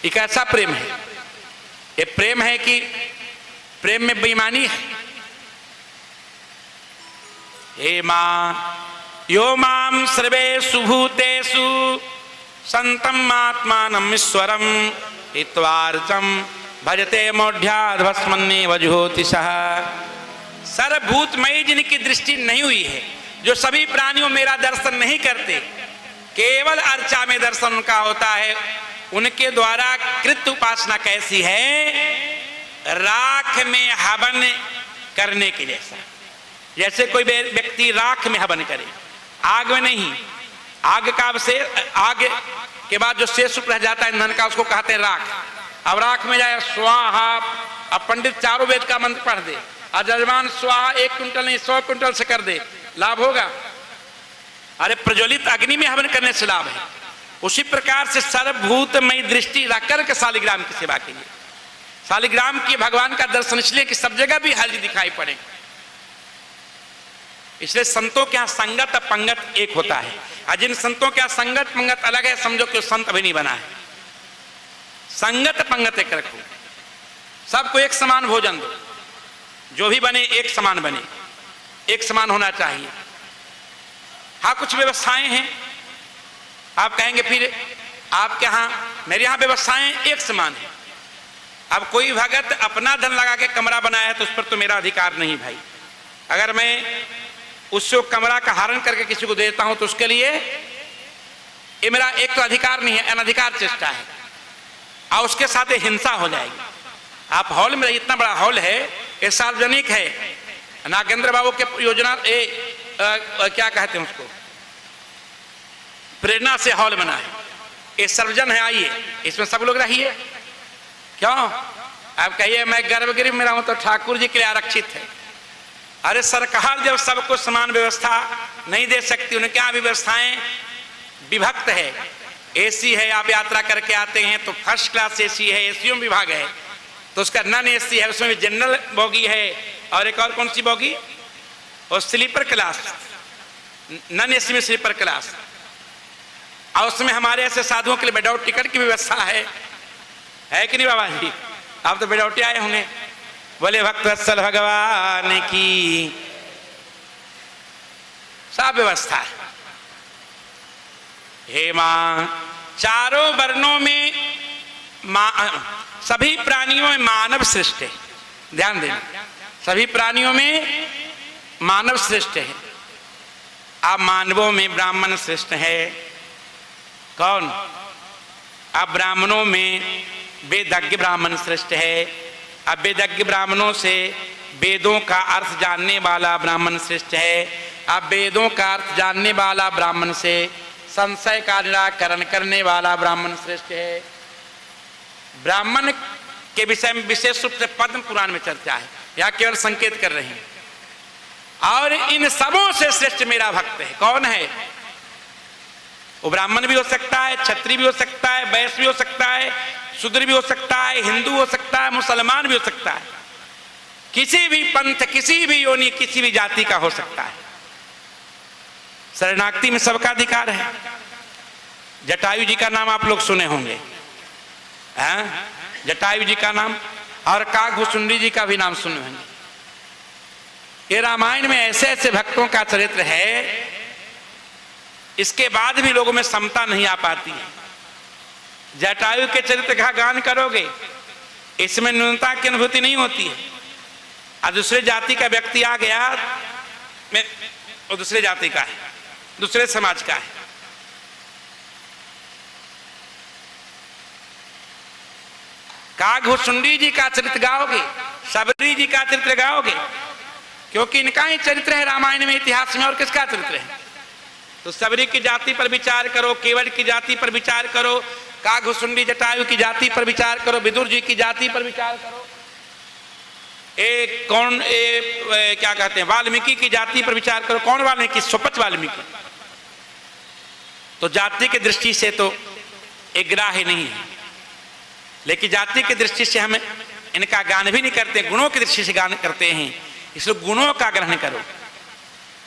Speaker 1: एक ऐसा प्रेम है। ये प्रेम है कि प्रेम में बेईमानी है? हे मां यो माम सर्वेषु भूतेषु संतम आत्मानम ईश्वरम हित्वार्चम भजते मोढ़्याद्भस्मन्नेव ज्योतिषः। सर्वभूतमयी जिनकी दृष्टि नहीं हुई है, जो सभी प्राणियों मेरा दर्शन नहीं करते, केवल अर्चा में दर्शन उनका होता है, उनके द्वारा कृत उपासना कैसी है? राख में हवन करने के जैसा। जैसे कोई व्यक्ति राख में हवन करे, आग में नहीं, आग का आग के बाद जो शेष रह जाता है ईंधन का, उसको कहते हैं राख। अब राख में जाए स्वाहा, अब पंडित चारों वेद का मंत्र पढ़ दे और जजमान स्वाहा 1 क्विंटल नहीं 100 क्विंटल से कर दे, लाभ होगा? अरे प्रज्वलित अग्नि में हवन करने से लाभ है। उसी प्रकार से सर्वभूतमय दृष्टि रखकर के शालिग्राम की सेवा कीजिए। शालिग्राम की भगवान का दर्शन इसलिए कि सब जगह भी हरि दिखाई पड़े। इसलिए संतों के यहाँ संगत पंगत एक होता है, और जिन संतों के यहाँ संगत पंगत अलग है, समझो कि संत अभी नहीं बना है। संगत पंगत एक रखो, सबको एक समान भोजन दो, जो भी बने एक समान बने, एक समान होना चाहिए। हाँ कुछ व्यवस्थाएं हैं, आप कहेंगे फिर आपके यहाँ, मेरे यहाँ व्यवस्थाएं एक समान है। अब कोई भगत अपना धन लगा के कमरा बनाया है तो उस पर तो मेरा अधिकार नहीं भाई। अगर मैं उससे कमरा का हरण करके किसी को देता हूं तो उसके लिए ये मेरा एक तो अधिकार नहीं है, अनधिकार चेष्टा है, और उसके साथ हिंसा हो जाएगी। आप हॉल में, इतना बड़ा हॉल है, ये सार्वजनिक है। नागेंद्र बाबू के योजना क्या कहते हैं उसको, प्रेरणा से हॉल बना है, ये सर्वजन है, आइए इसमें सब लोग रहिए। क्यों आप कहिए मैं गर्भगृह में रहूं तो ठाकुर जी के लिए आरक्षित है। अरे सरकार जब सबको समान व्यवस्था नहीं दे सकती, उनके यहाँ भी व्यवस्थाएं विभक्त है। एसी है, आप यात्रा करके आते हैं तो फर्स्ट क्लास एसी है, एसीओ में विभाग है, तो उसका नॉन एसी है, उसमें भी जनरल बोगी है, और एक और कौन सी बोगी, और स्लीपर क्लास, नॉन एसी में स्लीपर क्लास, और उसमें हमारे ऐसे साधुओं के लिए विदाउट टिकट की व्यवस्था है कि नहीं बाबा जी? आप तो विदाउट आए होंगे। बोले भक्तवत्सल भगवान की सब व्यवस्था है। हे मां, चारों वर्णों में सभी प्राणियों में मानव श्रेष्ठ है। ध्यान देना, सभी प्राणियों में मानव श्रेष्ठ है। अब मानवों में ब्राह्मण श्रेष्ठ है। कौन? अब ब्राह्मणों में वेदज्ञ ब्राह्मण श्रेष्ठ है। अब वेदज्ञ ब्राह्मणों से वेदों का अर्थ जानने वाला ब्राह्मण श्रेष्ठ है। अब वेदों का अर्थ जानने वाला ब्राह्मण से संशय का निराकरण करने वाला ब्राह्मण श्रेष्ठ है। ब्राह्मण के विषय में विशेष रूप से पद्म पुराण में चर्चा है, यहाँ केवल संकेत कर रहे हैं। और इन सबों से श्रेष्ठ मेरा भक्त है। कौन है वो? ब्राह्मण भी हो सकता है, क्षत्रिय भी हो सकता है, वैश्य भी हो सकता है, शूद्र भी हो सकता है, हिंदू हो सकता है, मुसलमान भी हो सकता है, किसी भी पंथ, किसी भी योनि, किसी भी जाति का हो सकता है। शरणागति में सबका अधिकार है। जटायु जी का नाम आप लोग सुने होंगे, हैं? जटायु जी का नाम, और काकभूषुंडी जी का भी नाम सुने होंगे। ये रामायण में ऐसे ऐसे भक्तों का चरित्र है, इसके बाद भी लोगों में समता नहीं आ पाती है। जटायु के चरित्र का गान करोगे, इसमें न्यूनता की अनुभूति नहीं होती है। और दूसरे जाति का व्यक्ति आ गया, वो दूसरे जाति का है, दूसरे समाज का है, काकभूषुंडी जी का चरित्र गाओगे, सबरी जी का चरित्र गाओगे, क्योंकि इनका ही चरित्र है रामायण में, इतिहास में। और किसका चरित्र है? तो सबरी की जाति पर विचार करो, केवट की जाति पर विचार करो, काकभूषुंडी जटायु की जाति पर विचार करो, विदुर जी की जाति पर विचार करो, क्या कहते हैं, वाल्मीकि की जाति पर विचार करो। कौन वाल्मीकि? सुपथ वाल्मीकि। तो जाति की दृष्टि से तो एक ग्राह्य नहीं है, लेकिन जाति की दृष्टि से हम इनका गान भी नहीं करते, गुणों की दृष्टि से गान करते हैं। इसलिए गुणों का ग्रहण करो।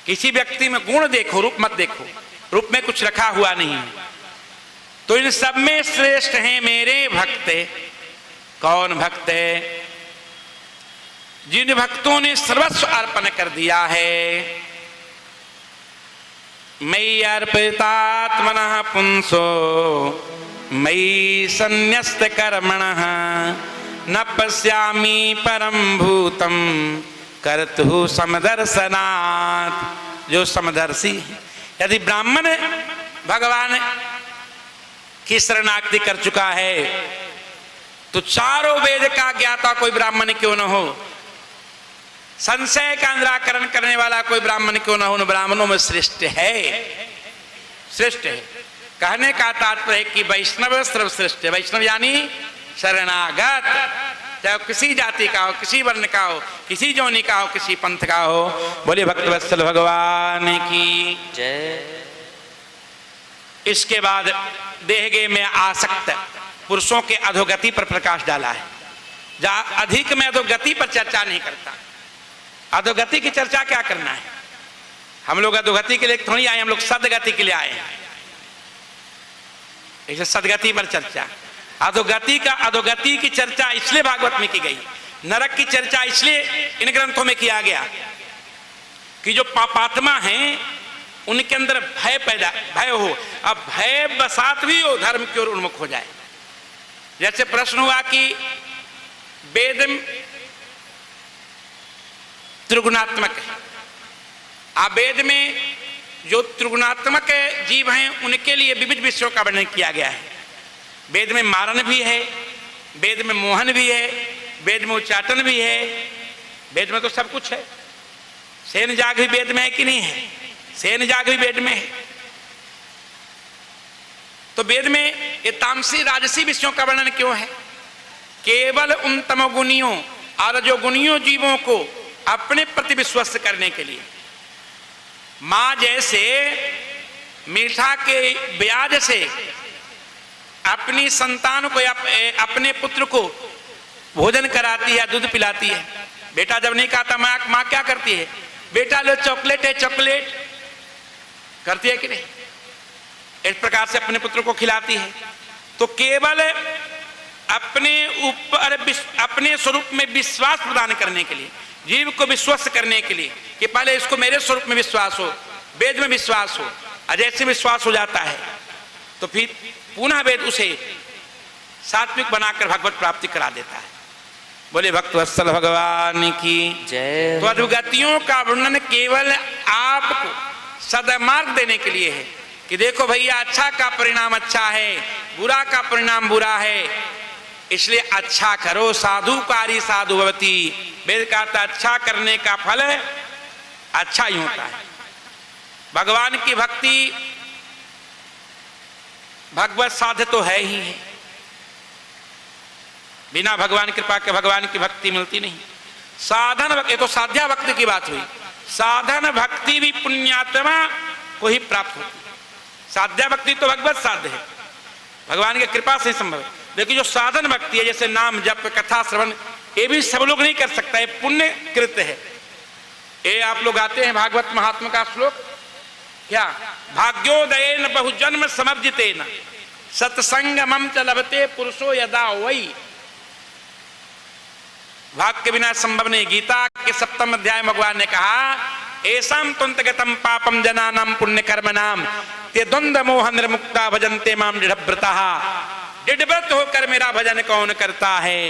Speaker 1: किसी व्यक्ति में गुण देखो, रूप मत देखो, रूप में कुछ रखा हुआ नहीं है। तो इन सब में श्रेष्ठ हैं मेरे भक्त। कौन भक्त है? जिन भक्तों ने सर्वस्व अर्पण कर दिया है। मयि अर्पितात्मनः पुंसो मयि संन्यस्त कर्मणः न पश्यामि परम भूतम कर्तु समदर्शनात्। जो समदर्शी, यदि ब्राह्मण भगवान की शरणागति कर चुका है, तो चारों वेद का ज्ञाता कोई ब्राह्मण क्यों न हो, संशय का निराकरण करने वाला कोई ब्राह्मण क्यों न हो, उन ब्राह्मणों में श्रेष्ठ है। श्रेष्ठ है कहने का तात्पर्य है कि वैष्णव सर्वश्रेष्ठ है। वैष्णव यानी शरणागत, चाहे किसी जाति का हो, किसी वर्ण का हो, किसी जोनि का हो, किसी पंथ का हो। बोले भक्तवत्सल भगवान की जय। इसके बाद देहगे में आसक्त पुरुषों के अधोगति पर प्रकाश डाला है। अधिक में अधोगति पर चर्चा नहीं करता। अधोगति की चर्चा क्या करना है? हम लोग अधोगति के लिए थोड़ी आए, हम लोग सदगति के लिए आए हैं। इसे सदगति पर चर्चा, अधोगति की चर्चा इसलिए भागवत में की गई, नरक की चर्चा इसलिए इन ग्रंथों में किया गया कि जो पापात्मा हैं उनके अंदर भय हो। अब भय बसात भी हो, धर्म की ओर उन्मुख हो जाए। जैसे प्रश्न हुआ कि वेद त्रिगुणात्मक है, अब वेद में जो त्रिगुणात्मक जीव हैं उनके लिए विविध विषयों का वर्णन किया गया है। वेद में मारण भी है, वेद में मोहन भी है, वेद में उच्चाटन भी है, वेद में तो सब कुछ है। सेन जाग भी वेद में है कि नहीं है? सेन जाग भी वेद में है। तो वेद में ये तामसी राजसी विषयों का वर्णन क्यों है? केवल उन तमोगुणियों और रजोगुणियों जीवों को अपने प्रति विश्वस्त करने के लिए। माँ जैसे मीठा के ब्याज से अपनी संतान को अपने पुत्र को भोजन कराती है, दूध पिलाती है। बेटा जब नहीं खाता माँ क्या करती है? बेटा लो चॉकलेट है, चॉकलेट करती है कि नहीं? इस प्रकार से अपने पुत्र को खिलाती है। तो केवल अपने ऊपर अपने स्वरूप में विश्वास प्रदान करने के लिए, जीव को विश्वास करने के लिए कि पहले इसको मेरे स्वरूप में विश्वास हो, वेद में विश्वास हो, और जैसे विश्वास हो जाता है तो फिर पुनः वेद उसे सात्विक बनाकर भगवत प्राप्ति करा देता है। बोले भक्तवत्सल भगवान की
Speaker 2: जय।
Speaker 1: तो अधोगतियों का वर्णन केवल आपको सदमार्ग देने के लिए है कि देखो भैया, अच्छा का परिणाम अच्छा है, बुरा का परिणाम बुरा है, इसलिए अच्छा करो। साधुकारी साधु भवती, वेद का अच्छा करने का फल अच्छा ही होता है। भगवान की भक्ति भगवत साध्य तो है ही है, बिना भगवान कृपा के भगवान की भक्ति मिलती नहीं। साधन भक्ति तो साध्या भक्ति की बात हुई, साधन भक्ति भी पुण्यात्मा को ही प्राप्त होती है। साध्या भक्ति तो भगवत साध्य है, भगवान की कृपा से संभव है। लेकिन जो साधन भक्ति है, जैसे नाम जप कथा श्रवण, ये भी सब लोग नहीं कर सकता, ये पुण्य कृत्य है। ये आप लोग आते हैं भागवत महात्मा का श्लोक, क्या भाग्योदयेन बहुजन्म समर्जितेन सत्संगमं च लभते पुरुषो यदा वै। भाग के बिना संभव नहीं। गीता के 7वें अध्याय में भगवान ने कहा, ऐसाम त्वन्तगतम पापम जनानाम पुण्य कर्मणाम ते द्वंद्व मोह निर्मुक्ता भजन्ते माम दृढ़व्रतः। दृढ़व्रत होकर मेरा भजन कौन करता है?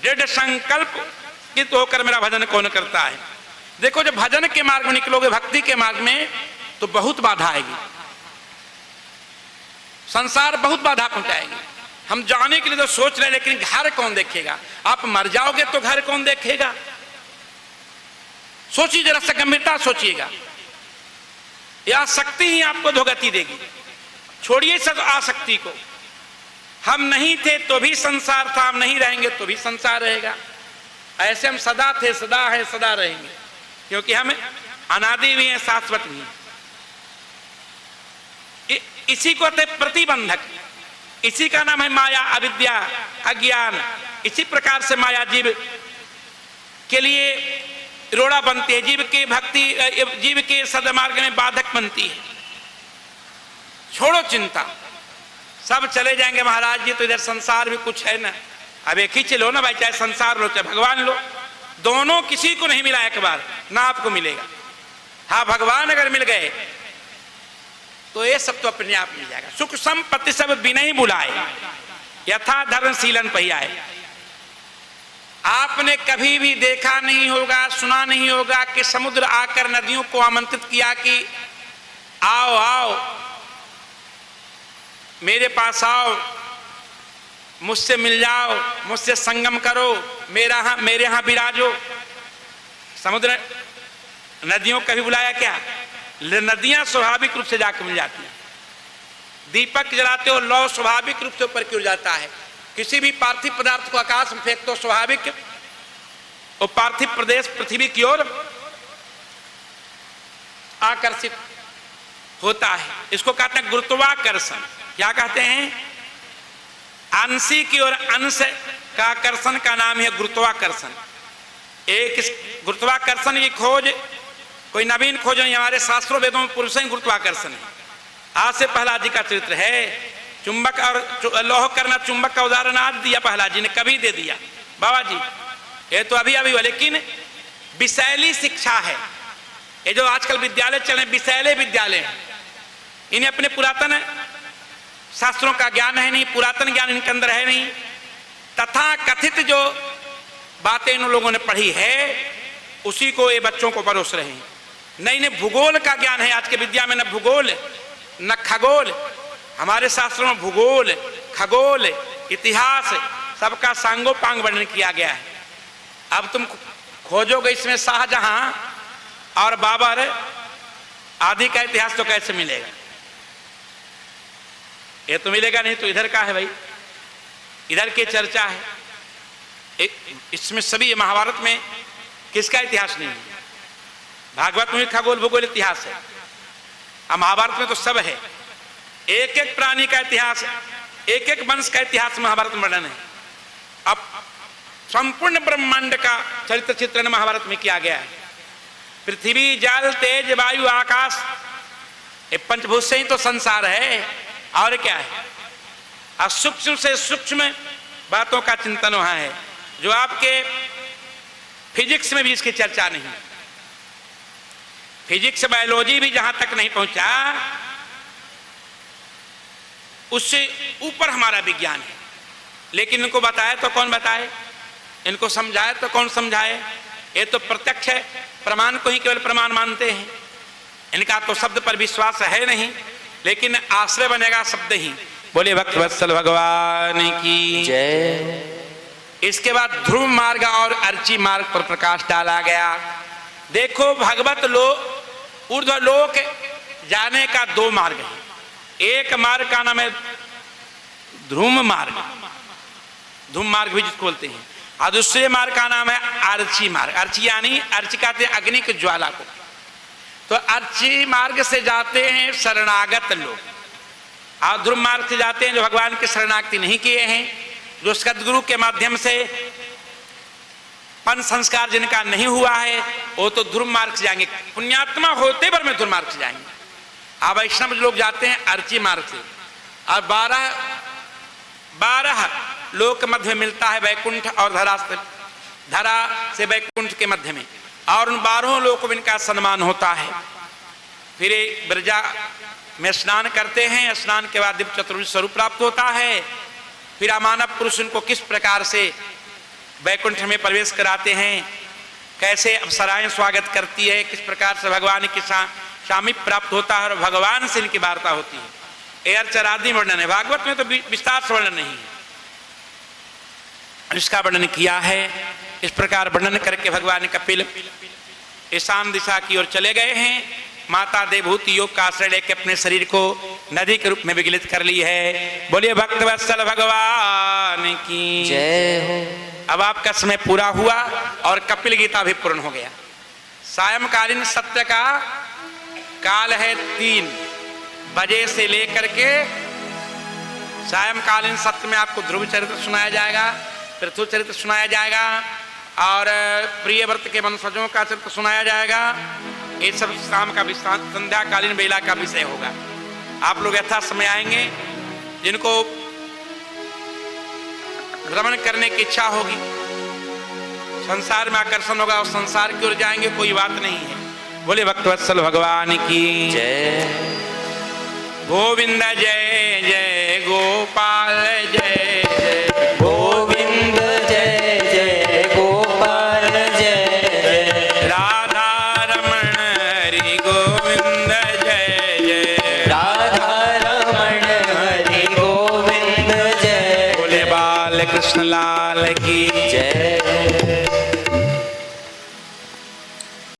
Speaker 1: दृढ़ संकल्प होकर मेरा भजन कौन करता है? देखो, जब भजन के मार्ग में निकलोगे, भक्ति के मार्ग में, तो बहुत बाधा आएगी, संसार बहुत बाधा पहुंचाएगी। हम जाने के लिए तो सोच रहे हैं, लेकिन घर कौन देखेगा? आप मर जाओगे तो घर कौन देखेगा? सोचिए, जरा सा गंभीरता सोचिएगा। यह शक्ति ही आपको धोगति देगी। छोड़िए सब आसक्ति को। हम नहीं थे तो भी संसार था, हम नहीं रहेंगे तो भी संसार रहेगा। ऐसे हम सदा थे, सदा है, सदा रहेंगे, क्योंकि हम अनादि भी हैं, शाश्वत भी हैं। इसी को कहते प्रतिबंधक, इसी का नाम है माया, अविद्या, अज्ञान। इसी प्रकार से माया जीव के लिए रोड़ा बनती है, जीव के भक्ति, जीव के सदमार्ग में बाधक बनती है। छोड़ो चिंता, सब चले जाएंगे महाराज जी, तो इधर संसार भी कुछ है ना। अब एक ही चलो ना भाई, चाहे संसार लो चाहे भगवान लो, दोनों किसी को नहीं मिला एक बार, ना आपको मिलेगा। हाँ, भगवान अगर मिल गए तो ये सब तो अपने आप मिल जाएगा। सुख संपत्ति सब बिना ही बुलाए, यथा धर्मशीलन पहियाए। आपने कभी भी देखा नहीं होगा, सुना नहीं होगा कि समुद्र आकर नदियों को आमंत्रित किया कि आओ आओ मेरे पास आओ, मुझसे मिल जाओ, मुझसे संगम करो, मेरे यहां विराजो। समुद्र नदियों कभी बुलाया क्या? नदियां स्वाभाविक रूप से जाकर मिल जाती है। दीपक जलाते हो, लौ स्वाभाविक रूप से ऊपर की ओर जाता है। किसी भी पार्थिव पदार्थ को आकाश में फेंक दो, स्वाभाविक वो पार्थिव प्रदेश पृथ्वी की ओर आकर्षित होता है। इसको कहते हैं गुरुत्वाकर्षण। क्या कहते हैं? अंशी की ओर अंश का आकर्षण का नाम है गुरुत्वाकर्षण। एक गुरुत्वाकर्षण की खोज कोई नवीन खोज नहीं, हमारे शास्त्रों वेदों में पुरुष ही गुरुत्वाकर्षण है। आज से पहला जी का चरित्र है। चुंबक और लौह करना, चुंबक का उदाहरण आज दिया पहला जी ने, कभी दे दिया बाबा जी, ये तो अभी अभी हुआ। लेकिन विषैली शिक्षा है, ये जो आजकल विद्यालय चले विषैले विद्यालय, इन्हें अपने पुरातन शास्त्रों का ज्ञान है नहीं, पुरातन ज्ञान इनके अंदर है नहीं। तथा कथित जो बातें इन लोगों ने पढ़ी है उसी को ये बच्चों को परोस रहे हैं। नई नई भूगोल का ज्ञान है आज के विद्या में, न भूगोल न खगोल। हमारे शास्त्रों में भूगोल, खगोल, इतिहास सबका सांगोपांग वर्णन किया गया है। अब तुम खोजोगे इसमें शाहजहां और बाबर आदि का इतिहास तो कैसे मिलेगा? ये तो मिलेगा नहीं, तो इधर का है भाई, इधर की चर्चा है। इसमें सभी महाभारत में किसका इतिहास नहीं है? भागवत में खगोल भूगोल इतिहास है, अब महाभारत में तो सब है। एक एक प्राणी का इतिहास, एक एक वंश का इतिहास महाभारत में वर्णन है। अब संपूर्ण ब्रह्मांड का चरित्र चित्रण महाभारत में किया गया है। पृथ्वी जल तेज वायु आकाश, ये पंचभूत से ही तो संसार है, और क्या है? और सूक्ष्म से सूक्ष्म बातों का चिंतन वहां है, जो आपके फिजिक्स में भी इसकी चर्चा नहीं। फिजिक्स बायोलॉजी भी जहां तक नहीं पहुंचा, उससे ऊपर हमारा विज्ञान है। लेकिन इनको बताए तो कौन बताए, इनको समझाए तो कौन समझाए? ये तो प्रत्यक्ष है, प्रमाण को ही केवल प्रमाण मानते हैं। इनका तो शब्द पर विश्वास है नहीं, लेकिन आश्रय बनेगा शब्द ही। बोले भक्तवत्सल भगवान की जय। इसके बाद ध्रुव मार्ग और अर्ची मार्ग पर प्रकाश डाला गया। देखो भगवत लोक ऊर्ध्व लोक जाने का दो मार्ग है। एक मार्ग का नाम है ध्रुव मार्ग, ध्रुव मार्ग भी जिसको बोलते हैं, और दूसरे मार्ग का नाम है अर्ची मार्ग। अर्ची यानी अर्ची कहते हैं अग्नि की ज्वाला को। तो अर्ची मार्ग से जाते हैं शरणागत लोग, और ध्रुव मार्ग से जाते हैं जो भगवान की शरणागति नहीं किए हैं, जो सदगुरु के माध्यम से पंच संस्कार जिनका नहीं हुआ है, वो तो ध्रुव मार्ग से जाएंगे। पुण्यात्मा होते पर में ध्रुव मार्ग से जाएंगे। अब वैष्णव लोग जाते हैं अर्ची मार्ग से, और 12 लोक मध्य में मिलता है वैकुंठ और धरा से वैकुंठ के मध्य में, और उन 12 लोकों में इनका सम्मान होता है। फिर ब्रजा में स्नान करते हैं, स्नान के बाद दिव्य चतुर्भुज स्वरूप प्राप्त होता है। फिर अमानव पुरुष उनको किस प्रकार से वैकुंठ में प्रवेश कराते हैं, कैसे अप्सराएं स्वागत करती है, किस प्रकार से भगवान की सामीप्य प्राप्त होता है, और भगवान से इनकी वार्ता होती है। ये अर्चरादि वर्णन है। भागवत में तो विस्तार से वर्णन नहीं है, इसका वर्णन किया है। इस प्रकार वर्णन करके भगवान कपिल ईशान दिशा की ओर चले गए हैं। माता देवभूति योग का आश्रय लेकर अपने शरीर को नदी के रूप में विगलित कर ली है। बोलिए भक्तवत्सल भगवान की जय हो। अब आपका समय पूरा हुआ और कपिल गीता भी पूर्ण हो गया। सायंकालीन सत्य का काल है 3 बजे से लेकर के सायंकालीन सत्य में आपको ध्रुव चरित्र सुनाया जाएगा, पृथु चरित्र सुनाया जाएगा, और प्रिय व्रत के वंशजों का चरित्र सुनाया जाएगा। ये सब शाम का संध्याकालीन बेला का विषय होगा। आप लोग यथा समय आएंगे, जिनको भ्रमण करने की इच्छा होगी, संसार में आकर्षण होगा, और संसार की ओर जाएंगे, कोई बात नहीं है। बोले भक्तवत्सल भगवान की जय। गोविंद जय जय गोपाल जय जय
Speaker 2: गोविंद जय जय गोपाल जय जय
Speaker 1: राधा रमण हरि गोविंद जय जय
Speaker 2: राधा रमण हरि गोविंद जय।
Speaker 1: बोले बाल कृष्ण लाल की
Speaker 2: जय।